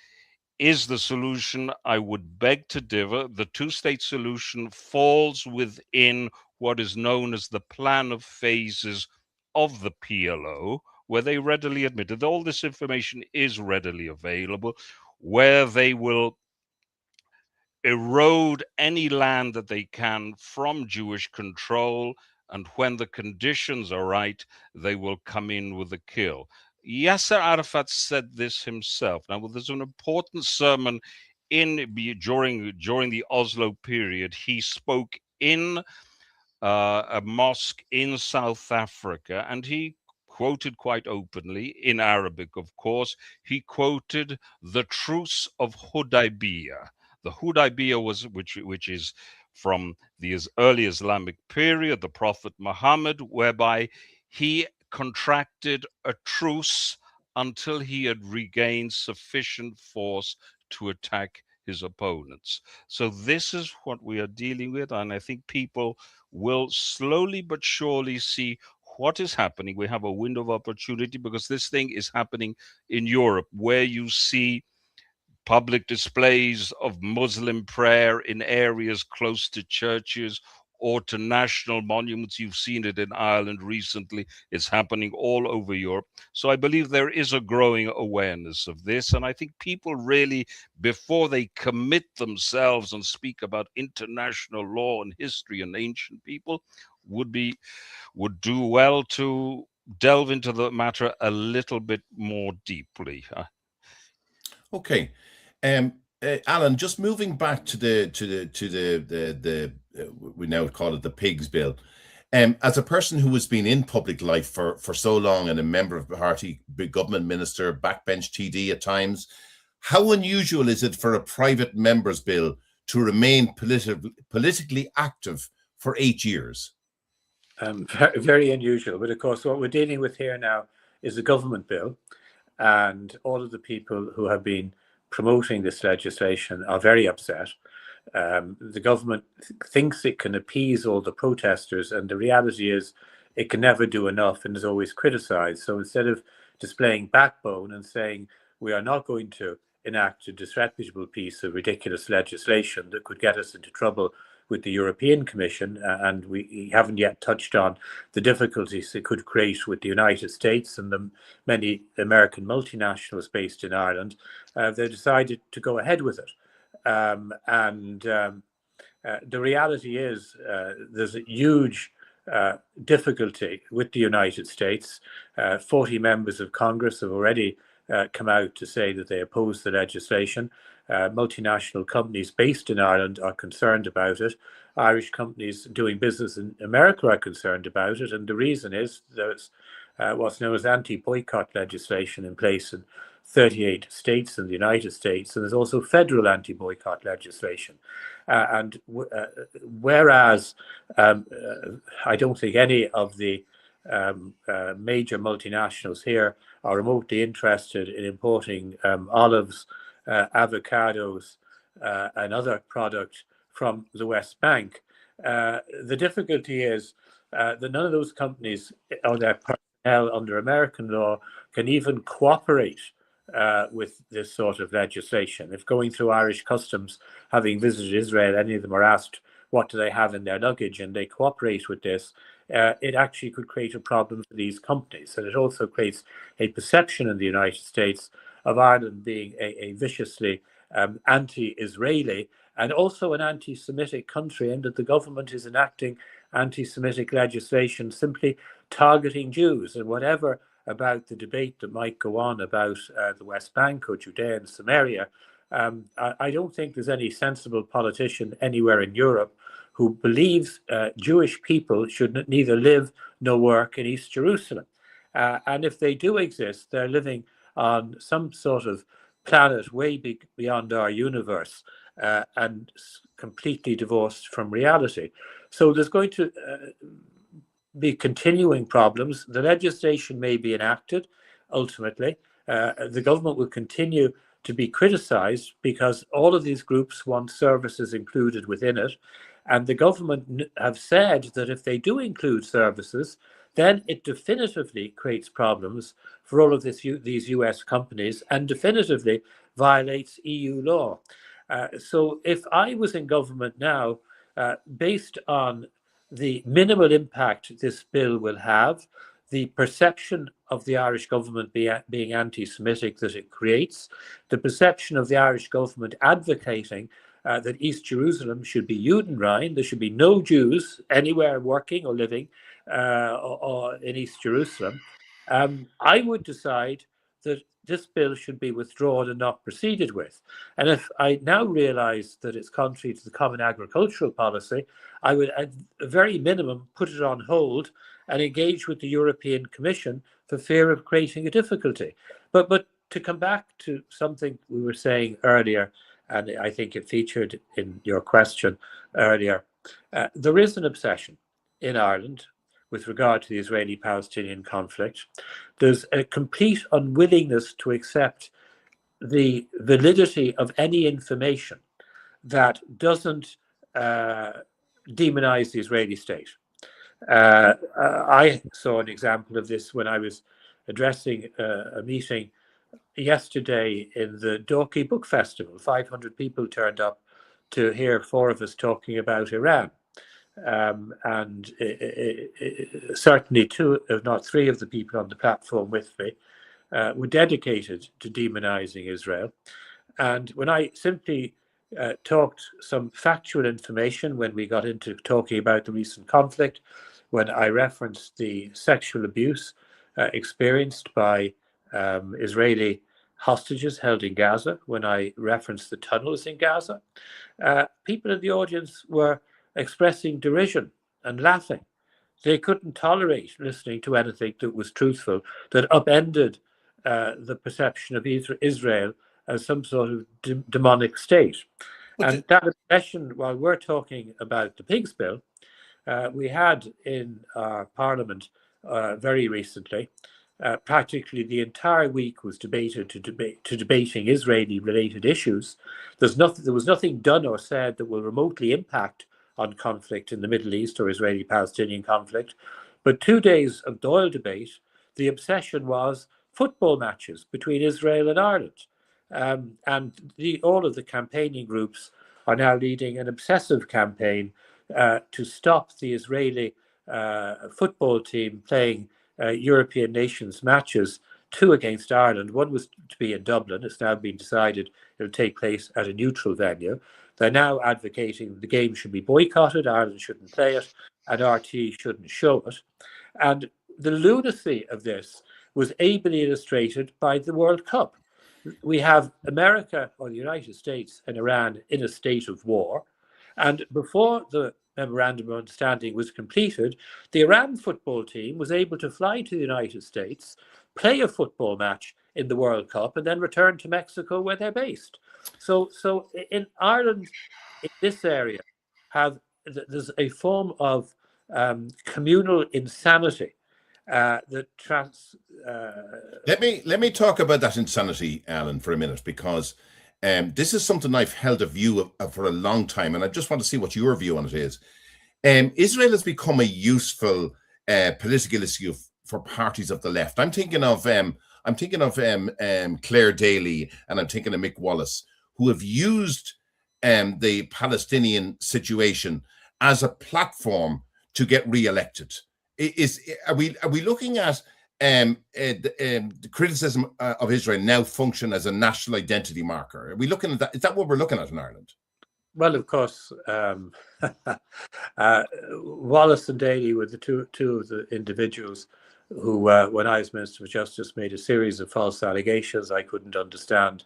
is the solution, I would beg to differ. The two-state solution falls within what is known as the plan of phases of the PLO, where they readily admitted all this information is readily available, where they will erode any land that they can from Jewish control, and when the conditions are right, they will come in with a kill. Yasser Arafat said this himself. Now, well, there's an important sermon during the Oslo period. He spoke in a mosque in South Africa, and he quoted quite openly in Arabic, of course. He quoted the Truce of Hudaybiyah. The Hudaybiyah was, which is from the early Islamic period, the Prophet Muhammad, whereby he contracted a truce until he had regained sufficient force to attack his opponents. So this is what we are dealing with, and I think people will slowly but surely see what is happening. We have a window of opportunity because this thing is happening in Europe, where you see public displays of Muslim prayer in areas close to churches or to national monuments. You've seen it in Ireland recently. It's happening all over Europe. So I believe there is a growing awareness of this. And I think people really, before they commit themselves and speak about international law and history and ancient people, would do well to delve into the matter a little bit more deeply. Okay. Alan, just moving back to the we now call it the Pigs Bill. As a person who has been in public life for so long and a member of the party, big government minister, backbench TD at times, how unusual is it for a private member's bill to remain politically active for 8 years? Very, very unusual. But of course, what we're dealing with here now is a government bill, and all of the people who have been promoting this legislation are very upset. The government thinks it can appease all the protesters, and the reality is it can never do enough and is always criticized. So instead of displaying backbone and saying we are not going to enact a disreputable piece of ridiculous legislation that could get us into trouble with the European Commission, and we haven't yet touched on the difficulties it could create with the United States and the many American multinationals based in Ireland, they decided to go ahead with it. The reality is there's a huge difficulty with the United States. 40 members of Congress have already come out to say that they oppose the legislation. Multinational companies based in Ireland are concerned about it. Irish companies doing business in America are concerned about it. And the reason is there's what's known as anti-boycott legislation in place in 38 states in the United States. And there's also federal anti-boycott legislation. Whereas I don't think any of the major multinationals here are remotely interested in importing olives, avocados, another product from the West Bank. The difficulty is that none of those companies or their personnel under American law can even cooperate with this sort of legislation. If going through Irish customs, having visited Israel, any of them are asked what do they have in their luggage and they cooperate with this, it actually could create a problem for these companies. And it also creates a perception in the United States of Ireland being a viciously anti-Israeli and also an anti-Semitic country, and that the government is enacting anti-Semitic legislation simply targeting Jews. And whatever about the debate that might go on about the West Bank or Judea and Samaria, I don't think there's any sensible politician anywhere in Europe who believes Jewish people should neither live nor work in East Jerusalem. And if they do exist, they're living on some sort of planet way beyond our universe and completely divorced from reality. So there's going to be continuing problems. The legislation may be enacted ultimately. The government will continue to be criticized because all of these groups want services included within it. And the government have said that if they do include services, then it definitively creates problems for all of these US companies and definitively violates EU law. So if I was in government now, based on the minimal impact this bill will have, the perception of the Irish government being anti-Semitic that it creates, the perception of the Irish government advocating that East Jerusalem should be Judenrein, there should be no Jews anywhere working or living or in East Jerusalem, I would decide that this bill should be withdrawn and not proceeded with. And if I now realize that it's contrary to the Common Agricultural Policy, I would, at a very minimum, put it on hold and engage with the European Commission for fear of creating a difficulty. But to come back to something we were saying earlier, and I think it featured in your question earlier, there is an obsession in Ireland with regard to the Israeli-Palestinian conflict. There's a complete unwillingness to accept the validity of any information that doesn't demonize the Israeli state. I saw an example of this when I was addressing a meeting yesterday in the Dorky Book Festival. 500 people turned up to hear four of us talking about Iran. And certainly two, if not three, of the people on the platform with me were dedicated to demonizing Israel. And when I simply talked some factual information, when we got into talking about the recent conflict, when I referenced the sexual abuse experienced by Israeli hostages held in Gaza, when I referenced the tunnels in Gaza, people in the audience were expressing derision and laughing. They couldn't tolerate listening to anything that was truthful, that upended the perception of Israel as some sort of demonic state. And that obsession, while we're talking about the Pigs Bill, we had in our parliament very recently, practically the entire week was debated to debating Israeli-related issues. There was nothing done or said that will remotely impact on conflict in the Middle East or Israeli-Palestinian conflict. But 2 days of Doyle debate, the obsession was football matches between Israel and Ireland. And all of the campaigning groups are now leading an obsessive campaign to stop the Israeli football team playing European nations matches, 2 against Ireland. One was to be in Dublin. It's now been decided it'll take place at a neutral venue. They're now advocating the game should be boycotted, Ireland shouldn't play it, and RT shouldn't show it. And the lunacy of this was ably illustrated by the World Cup. We have America or the United States and Iran in a state of war. And before the memorandum of understanding was completed, the Iran football team was able to fly to the United States, play a football match in the World Cup, and then return to Mexico where they're based. So in Ireland, in this area, there's a form of communal insanity that Let me talk about that insanity, Alan, for a minute, because This is something I've held a view of for a long time, and I just want to see what your view on it is. Israel has become a useful political issue for parties of the left. I'm thinking of Claire Daly, and I'm thinking of Mick Wallace, who have used the Palestinian situation as a platform to get re-elected. Are we looking at the criticism of Israel now function as a national identity marker? Are we looking at that? Is that what we're looking at in Ireland? Well, of course, Wallace and Daly were the two of the individuals who, when I was Minister for Justice, made a series of false allegations. I couldn't understand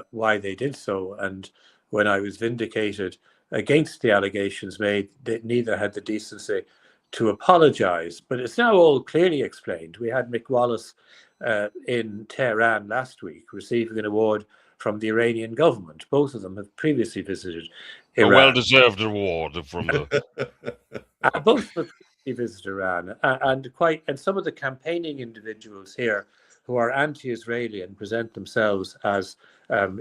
why they did so. And when I was vindicated against the allegations made, they neither had the decency to apologize. But it's now all clearly explained. We had Mick Wallace in Tehran last week receiving an award from the Iranian government. Both of them have previously visited Iran. A well-deserved award from the... Both have previously visited Iran, and some of the campaigning individuals here who are anti-Israeli and present themselves as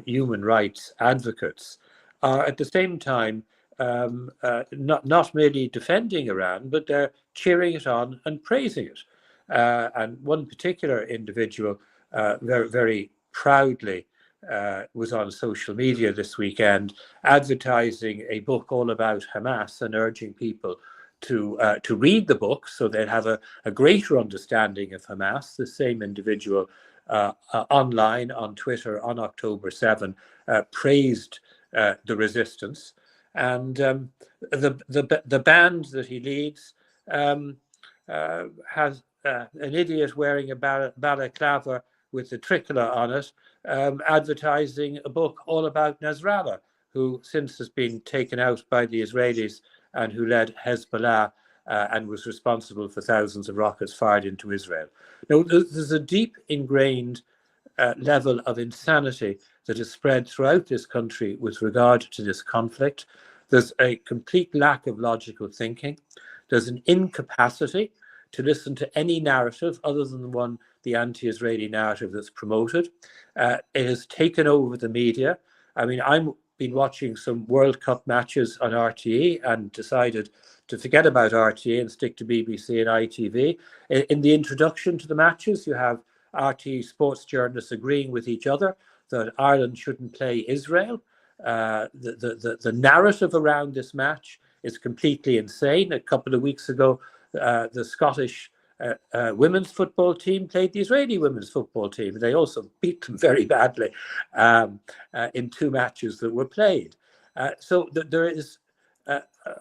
human rights advocates are at the same time not merely defending Iran, but they're cheering it on and praising it. And one particular individual very, very proudly was on social media this weekend advertising a book all about Hamas and urging people to read the book so they'd have a greater understanding of Hamas. The same individual online on Twitter on October 7 praised the resistance, and the band that he leads has an idiot wearing a balaclava with the tricolour on it, advertising a book all about Nasrallah, who since has been taken out by the Israelis and who led Hezbollah and was responsible for thousands of rockets fired into Israel. Now, there's a deep ingrained level of insanity that is spread throughout this country with regard to this conflict. There's a complete lack of logical thinking. There's an incapacity to listen to any narrative other than the anti-Israeli narrative that's promoted. It has taken over the media. I mean, I've been watching some World Cup matches on RTE and decided to forget about RTE and stick to BBC and ITV. In the introduction to the matches, you have RTE sports journalists agreeing with each other that Ireland shouldn't play Israel. The narrative around this match is completely insane. A couple of weeks ago, the Scottish women's football team played the Israeli women's football team. They also beat them very badly in two matches that were played. So there is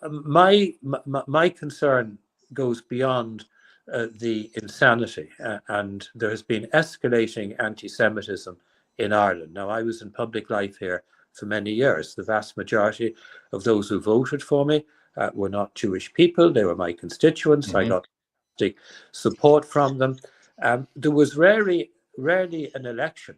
my concern goes beyond the insanity, and there has been escalating anti-Semitism in Ireland. Now, I was in public life here for many years. The vast majority of those who voted for me were not Jewish people. They were my constituents. Mm-hmm. I got support from them. There was rarely an election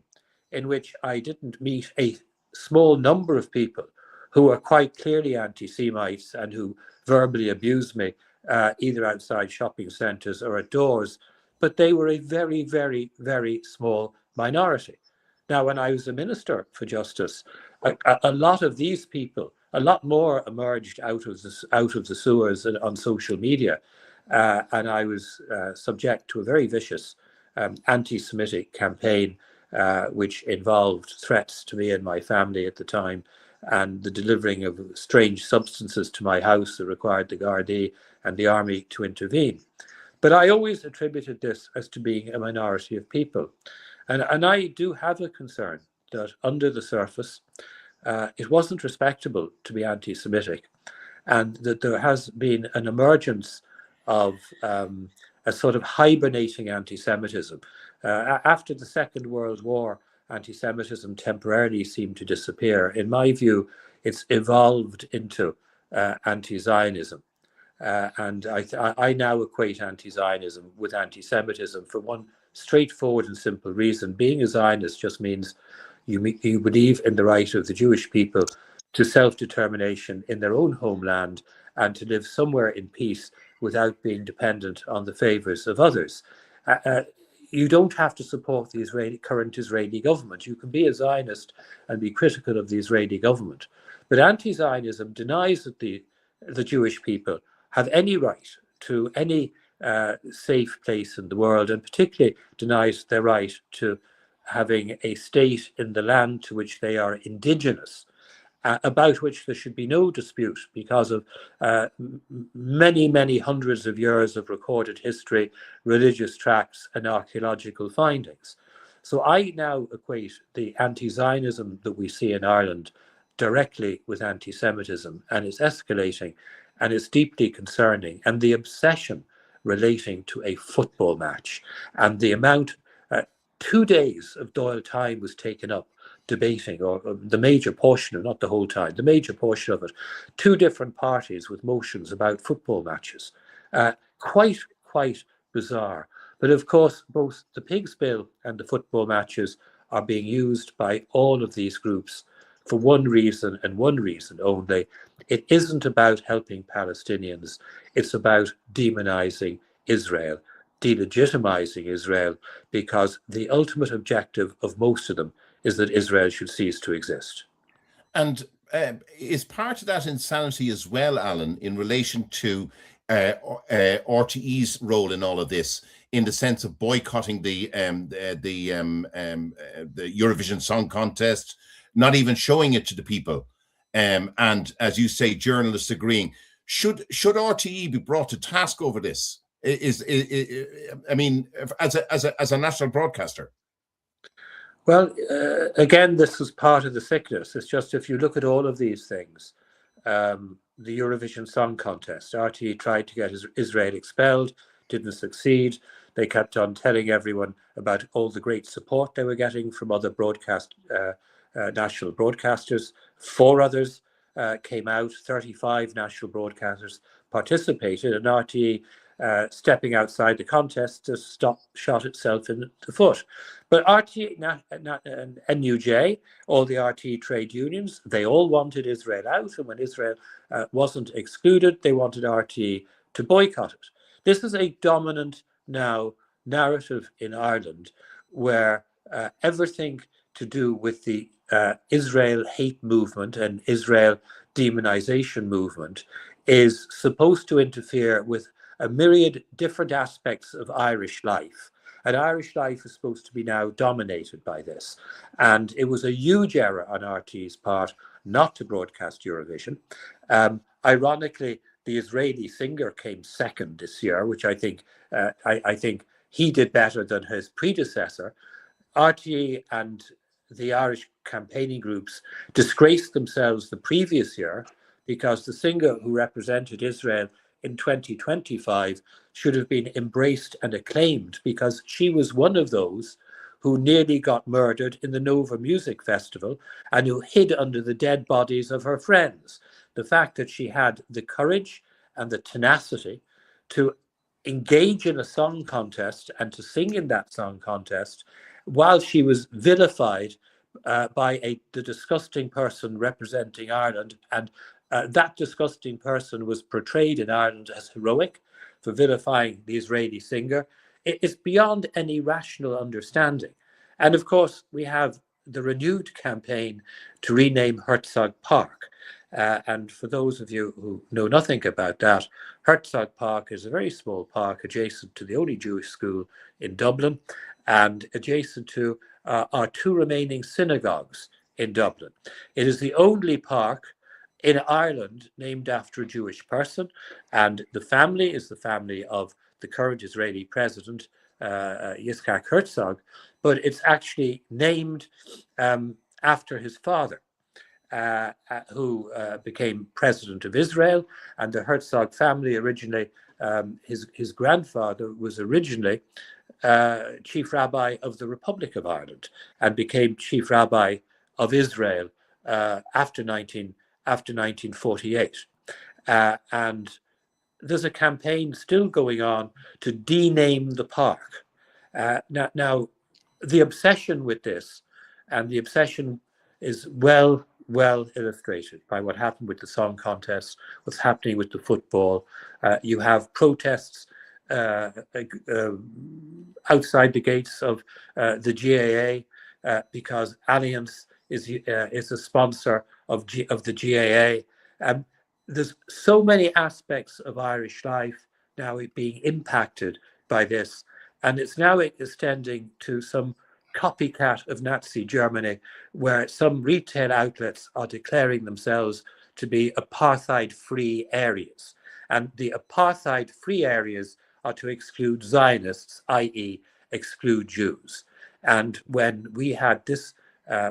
in which I didn't meet a small number of people who were quite clearly anti-Semites and who verbally abused me, either outside shopping centres or at doors. But they were a very, very, very small minority. Now, when I was a Minister for Justice, a lot of these people, a lot more emerged out of the sewers and on social media, and I was subject to a very vicious anti-Semitic campaign, which involved threats to me and my family at the time, and the delivering of strange substances to my house that required the Gardaí and the army to intervene. But I always attributed this as to being a minority of people. And I do have a concern that under the surface, it wasn't respectable to be anti-Semitic, and that there has been an emergence of a sort of hibernating anti-Semitism. After the Second World War, anti-Semitism temporarily seemed to disappear. In my view, it's evolved into anti-Zionism. And I now equate anti-Zionism with anti-Semitism for one straightforward and simple reason. Being a Zionist just means you believe in the right of the Jewish people to self-determination in their own homeland and to live somewhere in peace without being dependent on the favors of others. you don't have to support the current Israeli government. You can be a Zionist and be critical of the Israeli government. But anti-Zionism denies that the Jewish people have any right to any safe place in the world, and particularly denies their right to having a state in the land to which they are indigenous, about which there should be no dispute because of many, many hundreds of years of recorded history, religious tracts, and archaeological findings. So I now equate the anti-Zionism that we see in Ireland directly with anti-Semitism, and it's escalating, and it's deeply concerning. And the obsession relating to a football match, and the amount, 2 days of Doyle time was taken up debating, or the major portion, not the whole time, the major portion of it, 2 different parties with motions about football matches. Quite bizarre. But of course, both the Pigs Bill and the football matches are being used by all of these groups for one reason and one reason only. It isn't about helping Palestinians. It's about demonizing Israel, delegitimizing Israel, because the ultimate objective of most of them is that Israel should cease to exist. And is part of that insanity as well, Alan, in relation to RTE's role in all of this, in the sense of boycotting the Eurovision Song Contest, not even showing it to the people, and as you say, journalists agreeing? Should RTE be brought to task over this? I mean, as a national broadcaster? Well, again, this is part of the sickness. It's just, if you look at all of these things, the Eurovision Song Contest, RTE tried to get Israel expelled, didn't succeed. They kept on telling everyone about all the great support they were getting from other national broadcasters. 4 others came out, 35 national broadcasters participated, and RTE, stepping outside the contest, to shot itself in the foot. But RTE and NUJ, all the RTE trade unions, they all wanted Israel out, and when Israel wasn't excluded, they wanted RTE to boycott it. This is a dominant now narrative in Ireland, where everything to do with the Israel hate movement and Israel demonization movement is supposed to interfere with a myriad different aspects of Irish life. And Irish life is supposed to be now dominated by this. And it was a huge error on RT's part not to broadcast Eurovision. Ironically, the Israeli singer came second this year, which I think he did better than his predecessor. RTE and the Irish campaigning groups disgraced themselves the previous year, because the singer who represented Israel in 2025 should have been embraced and acclaimed, because she was one of those who nearly got murdered in the Nova Music Festival and who hid under the dead bodies of her friends. The fact that she had the courage and the tenacity to engage in a song contest and to sing in that song contest while she was vilified by the disgusting person representing Ireland, and that disgusting person was portrayed in Ireland as heroic for vilifying the Israeli singer. It is beyond any rational understanding. And of course, we have the renewed campaign to rename Herzog Park. And for those of you who know nothing about that, Herzog Park is a very small park adjacent to the only Jewish school in Dublin, and adjacent to are 2 remaining synagogues in Dublin. It is the only park in Ireland named after a Jewish person, and the family is the family of the current Israeli president, Yitzhak Herzog, but it's actually named after his father, who became president of Israel. And the Herzog family originally, his grandfather was originally chief rabbi of the Republic of Ireland and became chief rabbi of Israel after 1948. And there's a campaign still going on to dename the park. Now, the obsession with this, and the obsession is well illustrated by what happened with the song contest, what's happening with the football. You have protests outside the gates of the GAA because Allianz is a sponsor of the GAA. There's so many aspects of Irish life now being impacted by this, and it's now extending to some copycat of Nazi Germany, where some retail outlets are declaring themselves to be apartheid-free areas. And the apartheid-free areas are to exclude Zionists, i.e. exclude Jews. And when we had this,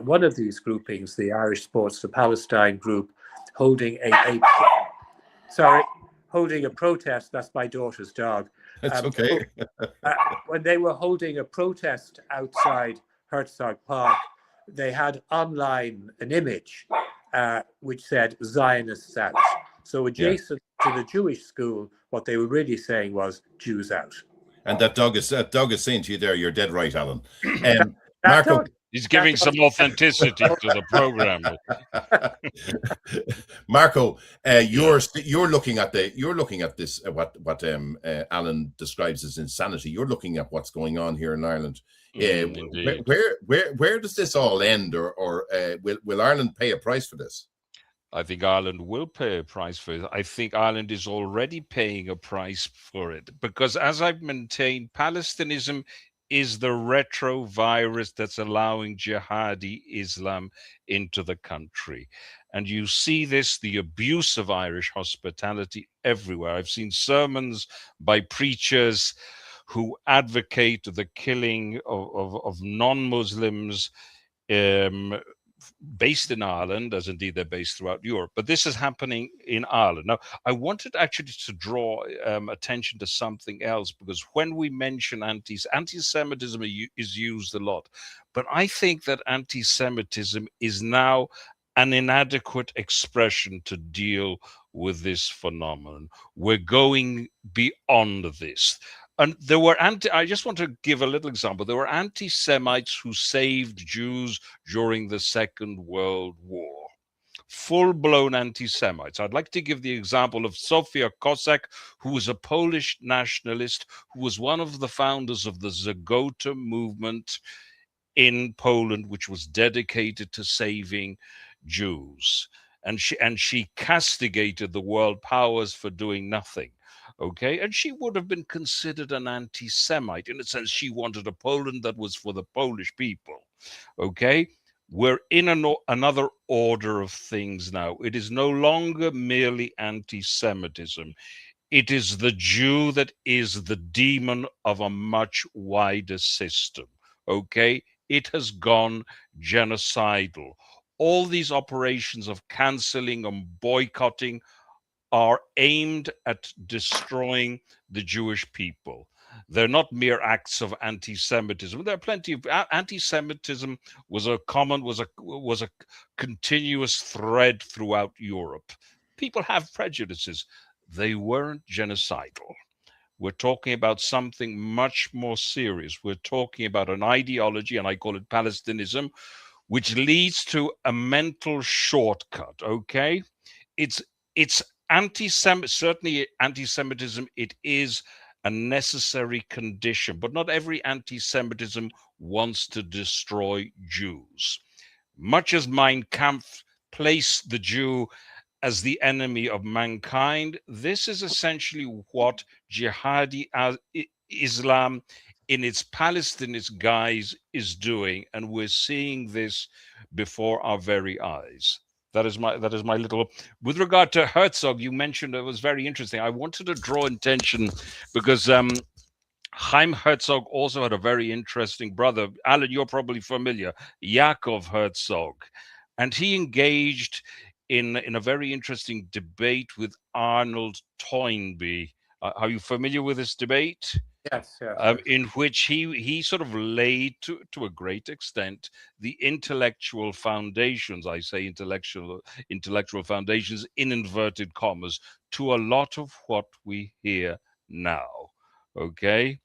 one of these groupings, the Irish Sports for Palestine group, holding holding a protest, that's my daughter's dog. It's okay. When they were holding a protest outside Herzog Park, they had online an image which said Zionists out. So adjacent to the Jewish school, what they were really saying was Jews out. And that dog is saying to you there, you're dead right, Alan. Marco, he's giving some authenticity to the program. Marco, you're looking at this what Alan describes as insanity. You're looking at what's going on here in Ireland. Where does this all end, or will Ireland pay a price for this? I think Ireland will pay a price for it. I think Ireland is already paying a price for it because, as I've maintained, Palestinism is the retrovirus that's allowing jihadi Islam into the country. And you see this, the abuse of Irish hospitality everywhere. I've seen sermons by preachers who advocate the killing of non-Muslims based in Ireland, as indeed they're based throughout Europe. But this is happening in Ireland. Now, I wanted actually to draw attention to something else, because when we mention anti-Semitism is used a lot. But I think that anti-Semitism is now an inadequate expression to deal with this phenomenon. We're going beyond this. And there were I just want to give a little example. There were anti-Semites who saved Jews during the Second World War. Full-blown anti-Semites. I'd like to give the example of Sofia Kossak, who was a Polish nationalist, who was one of the founders of the Zagota movement in Poland, which was dedicated to saving Jews. And she castigated the world powers for doing nothing. Okay, and she would have been considered an anti-Semite. In a sense, she wanted a Poland that was for the Polish people. Okay, we're in another order of things now. It is no longer merely anti-Semitism. It is the Jew that is the demon of a much wider system. Okay, it has gone genocidal. All these operations of canceling and boycotting are aimed at destroying the Jewish people. They're not mere acts of anti-Semitism. There are plenty of anti-Semitism was a continuous thread throughout Europe. People have prejudices. They weren't genocidal. We're talking about something much more serious. We're talking about an ideology, and I call it Palestinism, which leads to a mental shortcut. Okay, it's certainly anti-Semitism, it is a necessary condition, but not every anti-Semitism wants to destroy Jews. Much as Mein Kampf placed the Jew as the enemy of mankind, this is essentially what jihadi Islam in its Palestinist guise is doing, and we're seeing this before our very eyes. That is my little. With regard to Herzog, you mentioned, it was very interesting. I wanted to draw attention because Chaim Herzog also had a very interesting brother. Alan, you're probably familiar, Yaakov Herzog, and he engaged in a very interesting debate with Arnold Toynbee. Are you familiar with this debate? Yes. In which he sort of laid to a great extent the intellectual foundations, I say intellectual foundations in inverted commas, to a lot of what we hear now. Okay,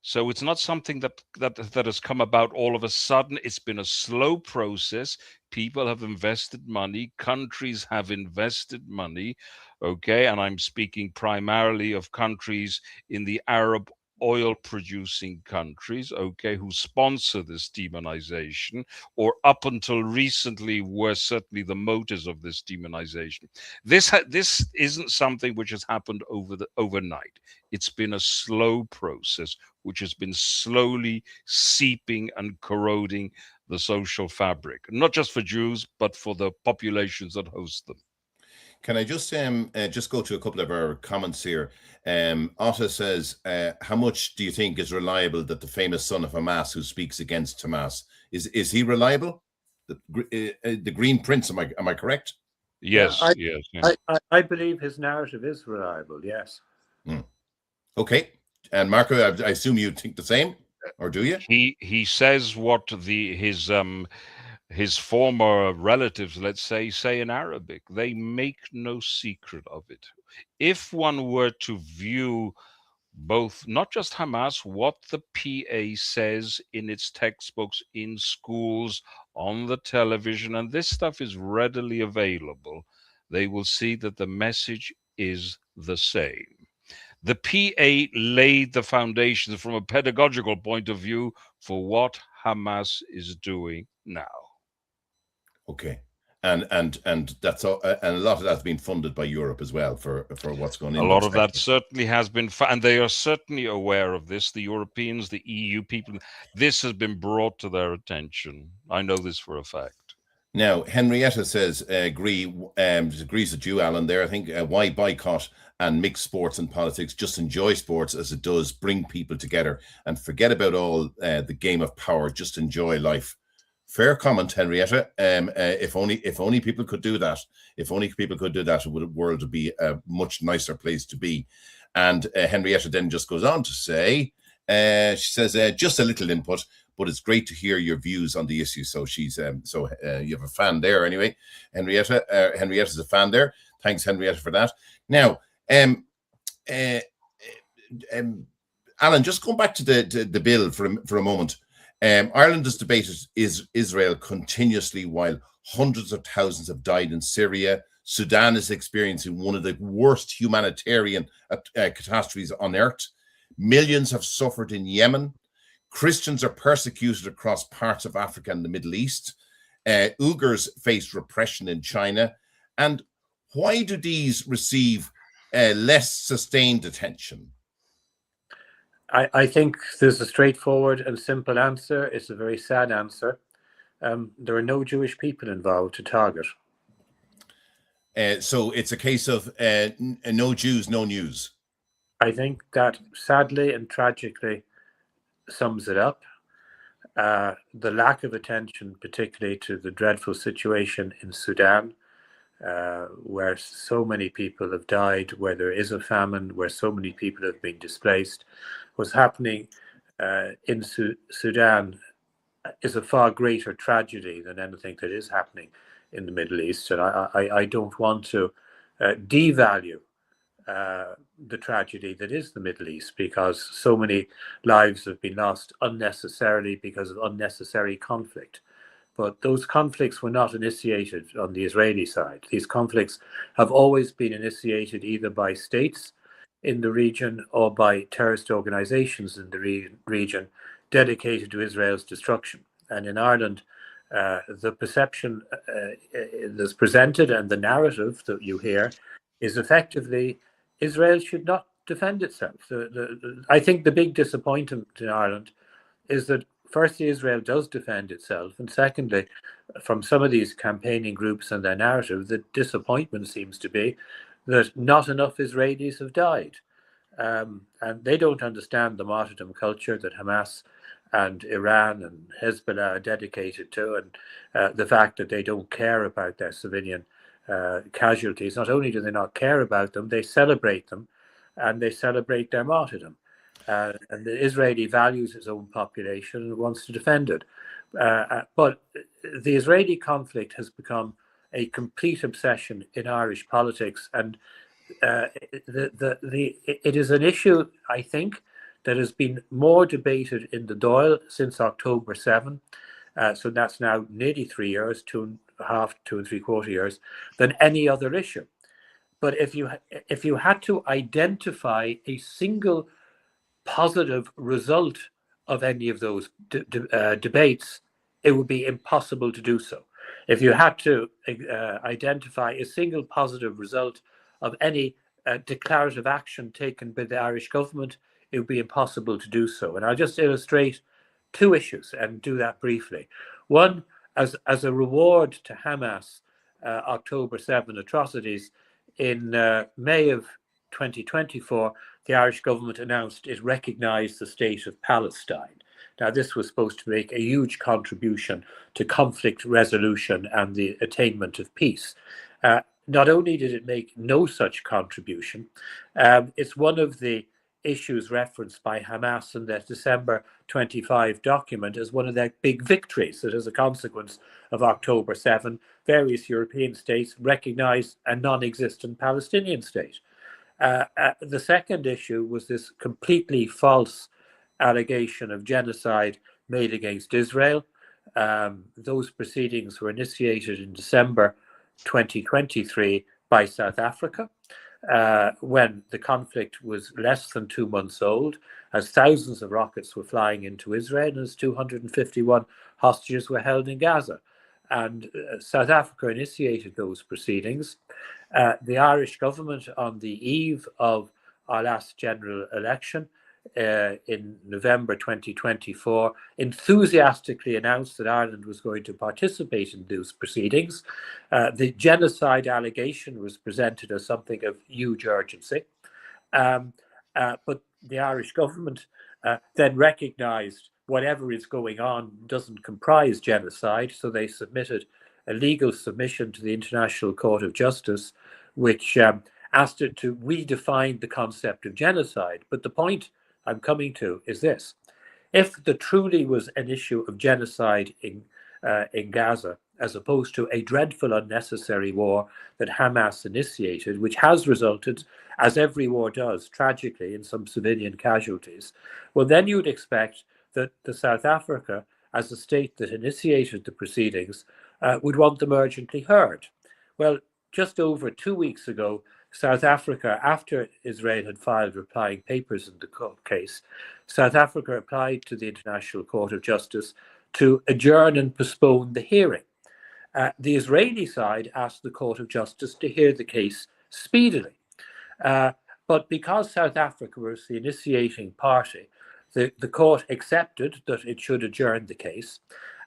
So it's not something that has come about all of a sudden. It's been a slow process. People have invested money. Countries have invested money. Okay. And I'm speaking primarily of countries in the Arab oil producing countries, okay, who sponsor this demonization, or up until recently were certainly the motors of this demonization. This isn't something which has happened overnight. It's been a slow process which has been slowly seeping and corroding the social fabric, not just for Jews, but for the populations that host them. Can I just go to a couple of our comments here? Otta says, how much do you think is reliable that the famous son of Hamas who speaks against Hamas, is he reliable? The Green Prince, am I correct? Yes, yeah, yes. I believe his narrative is reliable, yes. Okay. And Marco, I assume you think the same, or do you? He says what his former relatives, let's say in Arabic. They make no secret of it. If one were to view both, not just Hamas, what the PA says in its textbooks, in schools, on the television, and this stuff is readily available, they will see that the message is the same. The PA laid the foundations from a pedagogical point of view for what Hamas is doing now. Okay. And that's all, and a lot of that's been funded by Europe as well for what's going in. A lot of that certainly has been, and they are certainly aware of this. The Europeans, the EU people, this has been brought to their attention. I know this for a fact. Now, Henrietta says, agrees with you, Alan, there. I think why boycott and mix sports and politics? Just enjoy sports as it does bring people together and forget about all the game of power. Just enjoy life. Fair comment, Henrietta. If only people could do that. If only people could do that, the world would be a much nicer place to be. And Henrietta then just goes on to say, she says, just a little input, but it's great to hear your views on the issue. So she's you have a fan there anyway, Henrietta. Henrietta's a fan there. Thanks, Henrietta, for that. Now, Alan, just going back to the bill for a moment. Ireland has debated Israel continuously while hundreds of thousands have died in Syria. Sudan is experiencing one of the worst humanitarian catastrophes on earth. Millions have suffered in Yemen. Christians are persecuted across parts of Africa and the Middle East. Uyghurs face repression in China. And why do these receive less sustained attention? I think there's a straightforward and simple answer. It's a very sad answer. There are no Jewish people involved to target. So it's a case of no Jews, no news. I think that sadly and tragically sums it up. The lack of attention, particularly to the dreadful situation in Sudan, where so many people have died, where there is a famine, where so many people have been displaced. What's happening in Sudan is a far greater tragedy than anything that is happening in the Middle East. And I don't want to devalue the tragedy that is the Middle East, because so many lives have been lost unnecessarily because of unnecessary conflict. But those conflicts were not initiated on the Israeli side. These conflicts have always been initiated either by states in the region or by terrorist organizations in the region dedicated to Israel's destruction. And in Ireland, the perception that's presented and the narrative that you hear is effectively Israel should not defend itself. I think the big disappointment in Ireland is that firstly, Israel does defend itself, and secondly, from some of these campaigning groups and their narrative, the disappointment seems to be that not enough Israelis have died. And they don't understand the martyrdom culture that Hamas and Iran and Hezbollah are dedicated to, and the fact that they don't care about their civilian casualties. Not only do they not care about them, they celebrate them, and they celebrate their martyrdom. And the Israeli values its own population and wants to defend it. But the Israeli conflict has become a complete obsession in Irish politics, and it is an issue, I think, that has been more debated in the Doubl since October 7. So that's now nearly 3 years, 2.5, 2 3/4 years, than any other issue. But if you had to identify a single positive result of any of those debates, it would be impossible to do so. If you had to identify a single positive result of any declarative action taken by the Irish government, it would be impossible to do so. And I'll just illustrate two issues and do that briefly. One, as a reward to Hamas October 7 atrocities, in May of 2024, the Irish government announced it recognised the state of Palestine. Now, this was supposed to make a huge contribution to conflict resolution and the attainment of peace. Not only did it make no such contribution, it's one of the issues referenced by Hamas in their December 25 document as one of their big victories, that as a consequence of October 7, various European states recognized a non-existent Palestinian state. The second issue was this completely false allegation of genocide made against Israel. Those proceedings were initiated in December 2023 by South Africa, when the conflict was less than 2 months old, as thousands of rockets were flying into Israel and as 251 hostages were held in Gaza. And South Africa initiated those proceedings. The Irish government, on the eve of our last general election in November 2024, enthusiastically announced that Ireland was going to participate in those proceedings. The genocide allegation was presented as something of huge urgency. But the Irish government then recognised whatever is going on doesn't comprise genocide, so they submitted a legal submission to the International Court of Justice, which asked it to redefine the concept of genocide. But the point I'm coming to is this: if there truly was an issue of genocide in Gaza, as opposed to a dreadful unnecessary war that Hamas initiated, which has resulted, as every war does, tragically in some civilian casualties, well, then you would expect that the South Africa, as a state that initiated the proceedings, would want them urgently heard. Well, just over 2 weeks ago, South Africa, after Israel had filed replying papers in the case, South Africa applied to the International Court of Justice to adjourn and postpone the hearing. The Israeli side asked the Court of Justice to hear the case speedily. But because South Africa was the initiating party, the court accepted that it should adjourn the case.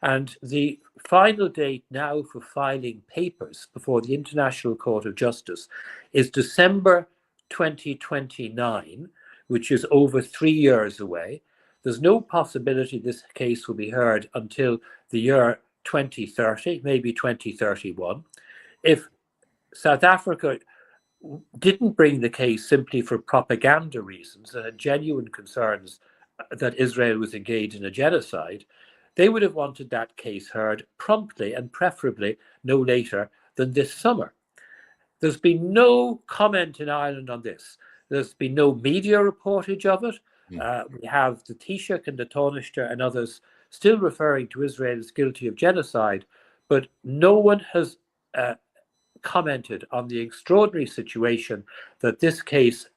And the final date now for filing papers before the International Court of Justice is December 2029, which is over 3 years away. There's no possibility this case will be heard until the year 2030, maybe 2031. If South Africa didn't bring the case simply for propaganda reasons and had genuine concerns that Israel was engaged in a genocide, they would have wanted that case heard promptly and preferably no later than this summer. There's been no comment in Ireland on this. There's been no media reportage of it. We have the Taoiseach and the Taoiseach and others still referring to Israel as guilty of genocide, but no one has commented on the extraordinary situation that this case,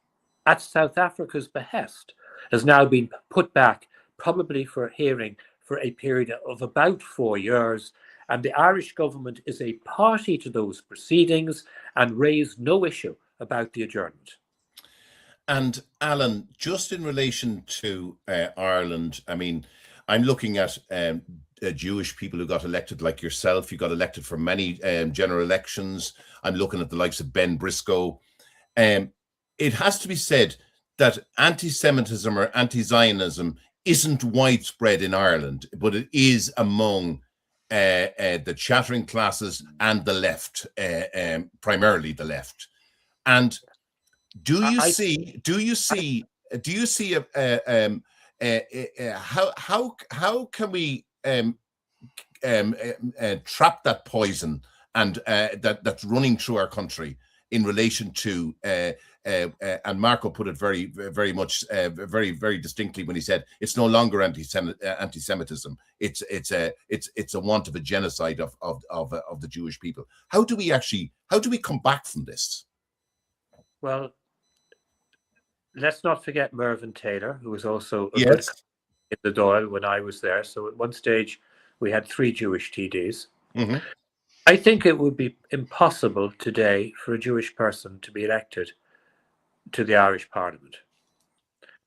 at South Africa's behest, has now been put back, probably for a hearing for a period of about 4 years. And the Irish government is a party to those proceedings and raised no issue about the adjournment. And Alan, just in relation to Ireland, I mean, I'm looking at Jewish people who got elected, like yourself. You got elected for many general elections. I'm looking at the likes of Ben Briscoe. It has to be said that anti-Semitism or anti-Zionism isn't widespread in Ireland, but it is among the chattering classes and the left, primarily the left. And do you see how can we trap that poison and that's running through our country in relation to, and Marco put it very much, very distinctly when he said it's no longer anti-Semitism. It's a want of a genocide of the Jewish people. How do we come back from this? Well, let's not forget Mervyn Taylor, who was also a good Yes. in the Doyle when I was there. So at one stage, we had 3 Jewish TDs. Mm-hmm. I think it would be impossible today for a Jewish person to be elected to the Irish Parliament,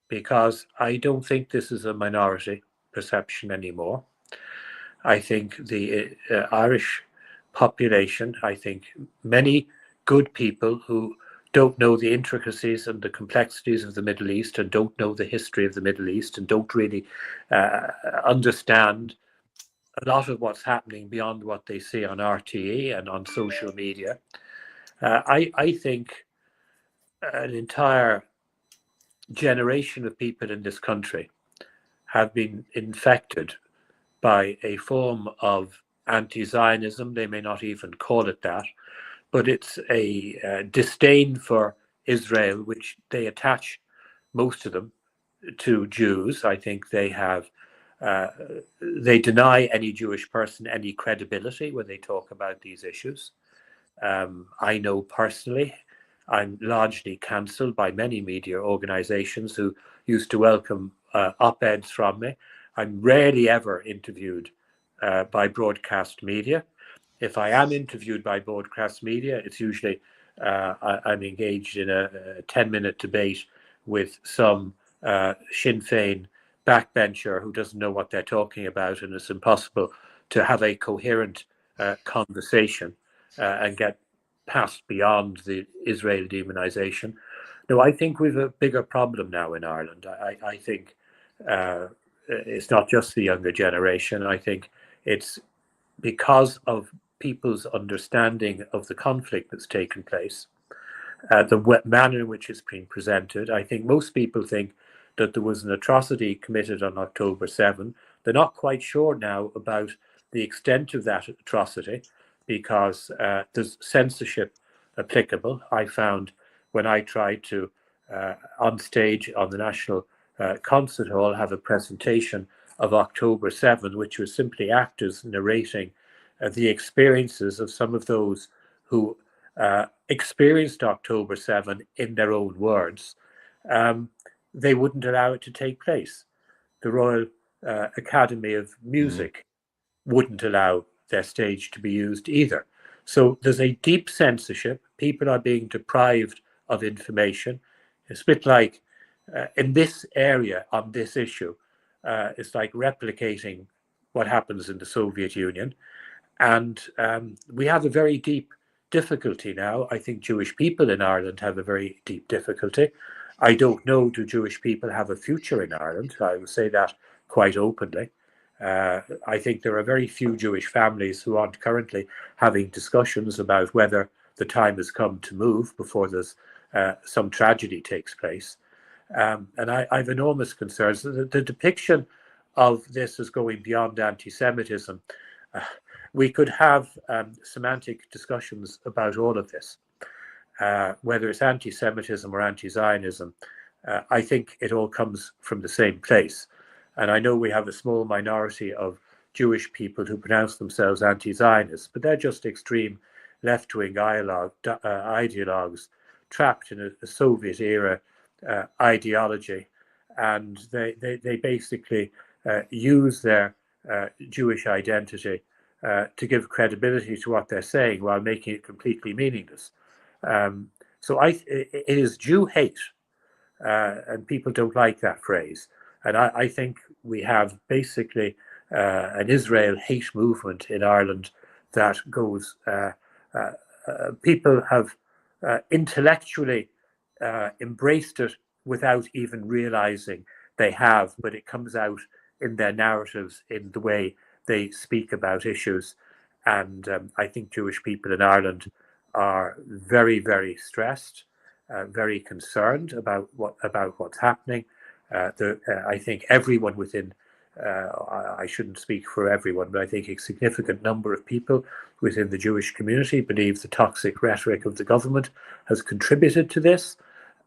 because I don't think this is a minority perception anymore. I think the Irish population, I think many good people who don't know the intricacies and the complexities of the Middle East and don't know the history of the Middle East and don't really understand a lot of what's happening beyond what they see on RTE and on social media. I think an entire generation of people in this country have been infected by a form of anti-Zionism. They may not even call it that, but it's a disdain for Israel, which they attach, most of them, to Jews. I think they have, they deny any Jewish person any credibility when they talk about these issues. I know personally, I'm largely cancelled by many media organizations who used to welcome op-eds from me. I'm rarely ever interviewed by broadcast media. If I am interviewed by broadcast media, it's usually I'm engaged in a 10-minute debate with some Sinn Féin backbencher who doesn't know what they're talking about, and it's impossible to have a coherent conversation and get past beyond the Israel demonization. No, I think we've a bigger problem now in Ireland. I think it's not just the younger generation. I think it's because of people's understanding of the conflict that's taken place, the manner in which it's been presented. I think most people think that there was an atrocity committed on October 7. They're not quite sure now about the extent of that atrocity because there's censorship applicable. I found when I tried to, on stage on the National Concert Hall, have a presentation of October 7, which was simply actors narrating the experiences of some of those who experienced October 7 in their own words, they wouldn't allow it to take place. The Royal Academy of Music wouldn't allow their stage to be used either. So there's a deep censorship. People are being deprived of information. It's a bit like in this area on this issue, it's like replicating what happens in the Soviet Union. And we have a very deep difficulty now. I think Jewish people in Ireland have a very deep difficulty. I don't know, do Jewish people have a future in Ireland? I would say that quite openly. I think there are very few Jewish families who aren't currently having discussions about whether the time has come to move before there's some tragedy takes place. And I have enormous concerns. The depiction of this as going beyond anti-Semitism, we could have semantic discussions about all of this, whether it's anti-Semitism or anti-Zionism. I think it all comes from the same place. And I know we have a small minority of Jewish people who pronounce themselves anti-Zionists, but they're just extreme left-wing ideologues trapped in a Soviet-era ideology. And they basically use their Jewish identity to give credibility to what they're saying while making it completely meaningless. So it is Jew hate, and people don't like that phrase. And I think we have basically an Israel hate movement in Ireland that goes, people have intellectually embraced it without even realizing they have, but it comes out in their narratives, in the way they speak about issues. And I think Jewish people in Ireland are very, very stressed, very concerned about what's happening. I think everyone within I shouldn't speak for everyone, but I think a significant number of people within the Jewish community believe the toxic rhetoric of the government has contributed to this.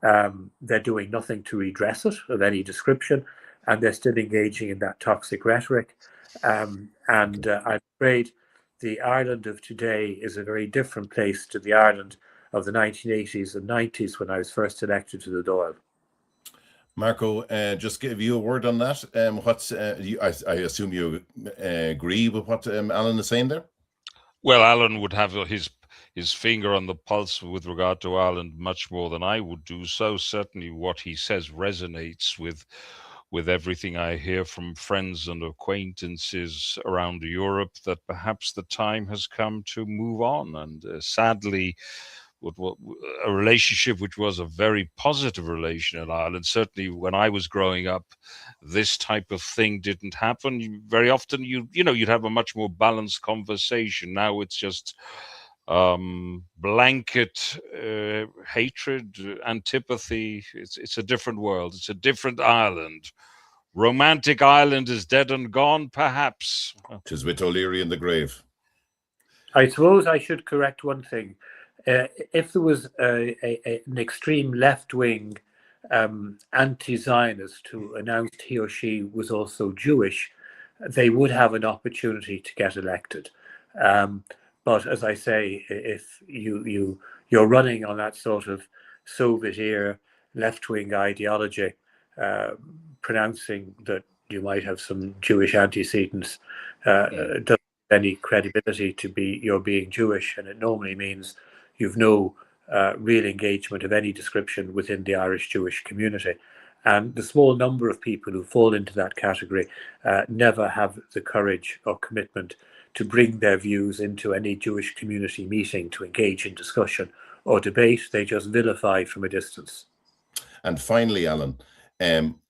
They're doing nothing to redress it of any description, and they're still engaging in that toxic rhetoric. I'm afraid the Ireland of today is a very different place to the Ireland of the 1980s and 90s when I was first elected to the Dáil. Marco, just give you a word on that. I assume you agree with what Alan is saying there? Well, Alan would have his finger on the pulse with regard to Ireland much more than I would do. So certainly what he says resonates with everything I hear from friends and acquaintances around Europe, that perhaps the time has come to move on. And sadly, a relationship which was a very positive relation in Ireland. Certainly when I was growing up, this type of thing didn't happen. Very often you'd have a much more balanced conversation. Now it's just blanket hatred, antipathy. It's a different world. It's a different Ireland. Romantic Ireland is dead and gone, perhaps. 'Tis with O'Leary in the grave. I suppose I should correct one thing. If there was an extreme left-wing anti-Zionist who announced he or she was also Jewish, they would have an opportunity to get elected. But as I say, if you're running on that sort of Soviet-era left-wing ideology, pronouncing that you might have some Jewish antecedents doesn't have any credibility to be you're being Jewish, and it normally means you've no real engagement of any description within the Irish Jewish community. And the small number of people who fall into that category never have the courage or commitment to bring their views into any Jewish community meeting to engage in discussion or debate. They just vilify from a distance. And finally, Alan,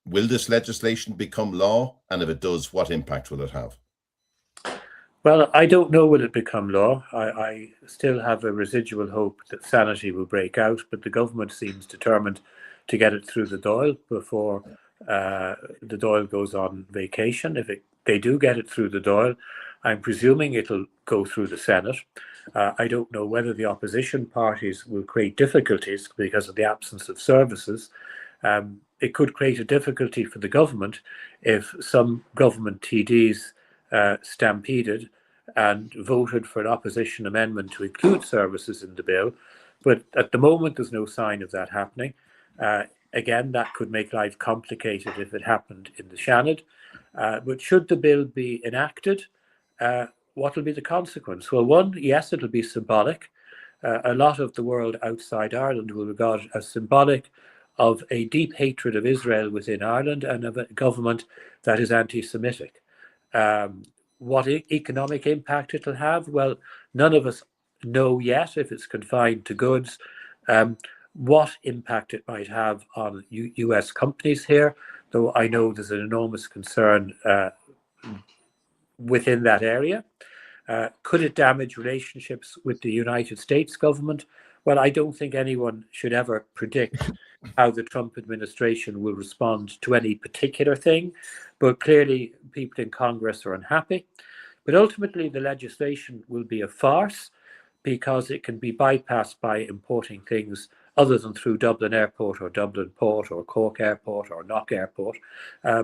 will this legislation become law? And if it does, what impact will it have? Well, I don't know will it become law. I still have a residual hope that sanity will break out, but the government seems determined to get it through the Dáil before the Dáil goes on vacation. If they do get it through the Dáil, I'm presuming it'll go through the Senate. I don't know whether the opposition parties will create difficulties because of the absence of services. It could create a difficulty for the government if some government TDs stampeded and voted for an opposition amendment to include services in the bill. But at the moment, there's no sign of that happening. Again, that could make life complicated if it happened in the Seanad. But should the bill be enacted, what will be the consequence? Well, one, yes, it'll be symbolic. A lot of the world outside Ireland will regard it as symbolic of a deep hatred of Israel within Ireland and of a government that is anti-Semitic. What economic impact it'll have? Well, none of us know yet if it's confined to goods. What impact it might have on US companies here, though I know there's an enormous concern within that area. Could it damage relationships with the United States government? Well, I don't think anyone should ever predict how the Trump administration will respond to any particular thing, but clearly people in Congress are unhappy. But ultimately, the legislation will be a farce because it can be bypassed by importing things other than through Dublin Airport or Dublin Port or Cork Airport or Knock Airport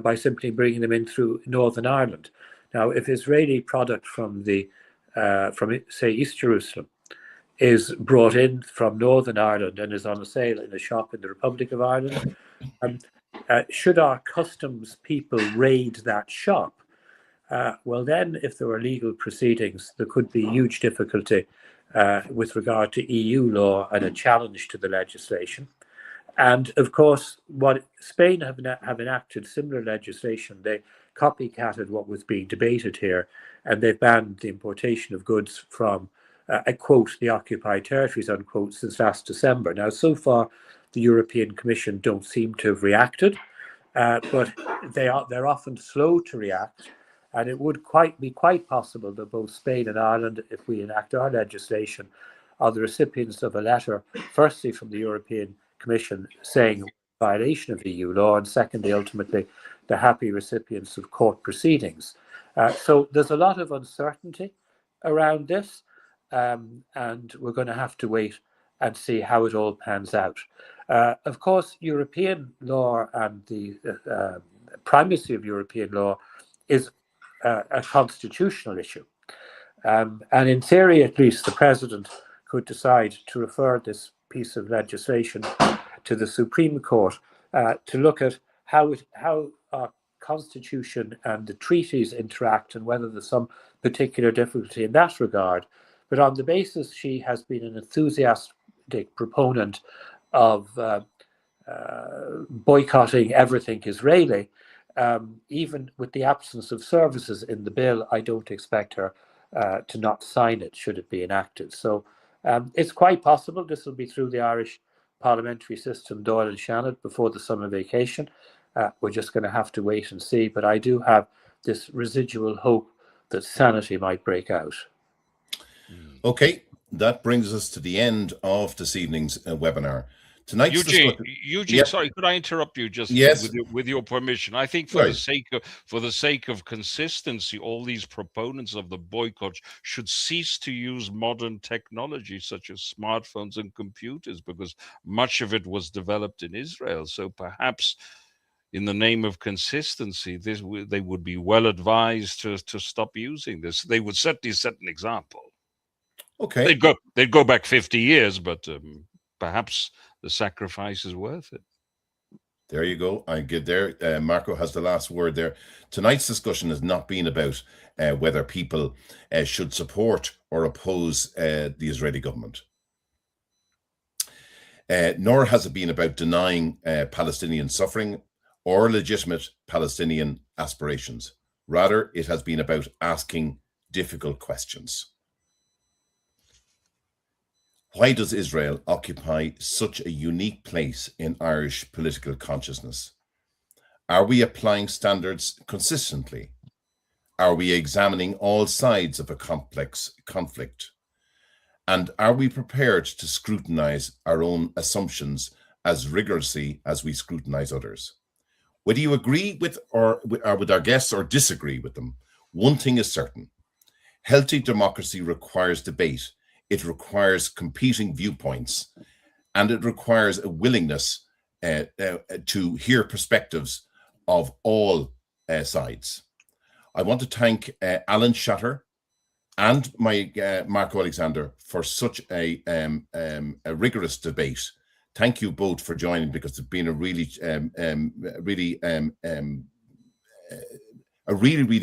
by simply bringing them in through Northern Ireland. Now, if Israeli product from say, East Jerusalem is brought in from Northern Ireland and is on a sale in a shop in the Republic of Ireland, should our customs people raid that shop? Well, then, if there were legal proceedings, there could be huge difficulty with regard to EU law and a challenge to the legislation. And of course, what Spain have enacted similar legislation. They copycatted what was being debated here, and they've banned the importation of goods from, I quote, the occupied territories, unquote, since last December. Now, so far, the European Commission don't seem to have reacted, but they're often slow to react. And it would be quite possible that both Spain and Ireland, if we enact our legislation, are the recipients of a letter, firstly from the European Commission saying violation of EU law, and secondly, ultimately, the happy recipients of court proceedings. So there's a lot of uncertainty around this, and we're going to have to wait and see how it all pans out. Of course, European law and the primacy of European law is a constitutional issue. And in theory, at least, the President could decide to refer this piece of legislation to the Supreme Court to look at how our Constitution and the treaties interact and whether there's some particular difficulty in that regard. But on the basis she has been an enthusiastic proponent of boycotting everything Israeli, even with the absence of services in the bill, I don't expect her to not sign it should it be enacted. So it's quite possible this will be through the Irish parliamentary system, Doyle and Shannon, before the summer vacation. We're just going to have to wait and see. But I do have this residual hope that sanity might break out. Okay, that brings us to the end of this evening's webinar. Tonight's Eugene, yep. Sorry, could I interrupt you just yes. with your permission? I think for the sake of consistency, all these proponents of the boycott should cease to use modern technology such as smartphones and computers, because much of it was developed in Israel. So perhaps in the name of consistency, they would be well advised to stop using this. They would certainly set an example. Okay. They'd go back 50 years, but perhaps the sacrifice is worth it. There you go. I get there. Marco has the last word there. Tonight's discussion has not been about whether people should support or oppose the Israeli government. Nor has it been about denying Palestinian suffering or legitimate Palestinian aspirations. Rather, it has been about asking difficult questions. Why does Israel occupy such a unique place in Irish political consciousness? Are we applying standards consistently? Are we examining all sides of a complex conflict? And are we prepared to scrutinize our own assumptions as rigorously as we scrutinize others? Whether you agree with with our guests or disagree with them, one thing is certain: healthy democracy requires debate. It requires competing viewpoints, and it requires a willingness to hear perspectives of all sides. I want to thank Alan Shatter and my Marco Alexander for such a rigorous debate. Thank you both for joining, because it's been a really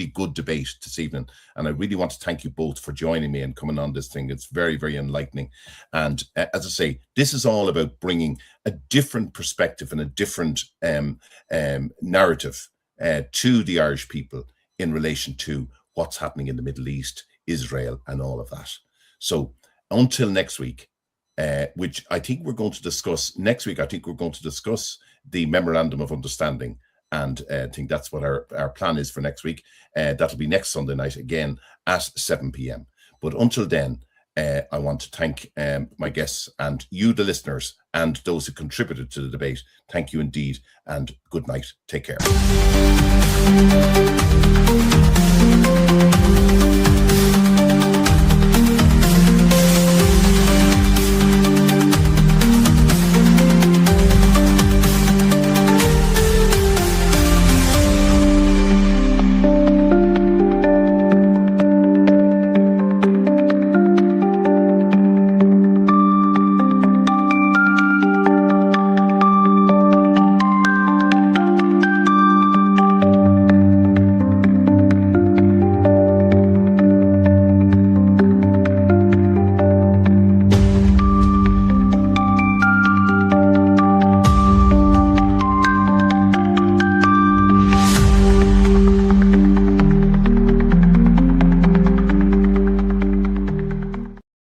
good debate this evening, and I really want to thank you both for joining me and coming on this thing. It's very, very enlightening. And as I say, this is all about bringing a different perspective and a different narrative to the Irish people in relation to what's happening in the Middle East, Israel, and all of that. So until next week, which I think we're going to discuss next week, I think we're going to discuss the Memorandum of Understanding. And I think that's what our plan is for next week. That'll be next Sunday night, again at 7 p.m. But until then, I want to thank my guests and you, the listeners, and those who contributed to the debate. Thank you indeed, and good night. Take care.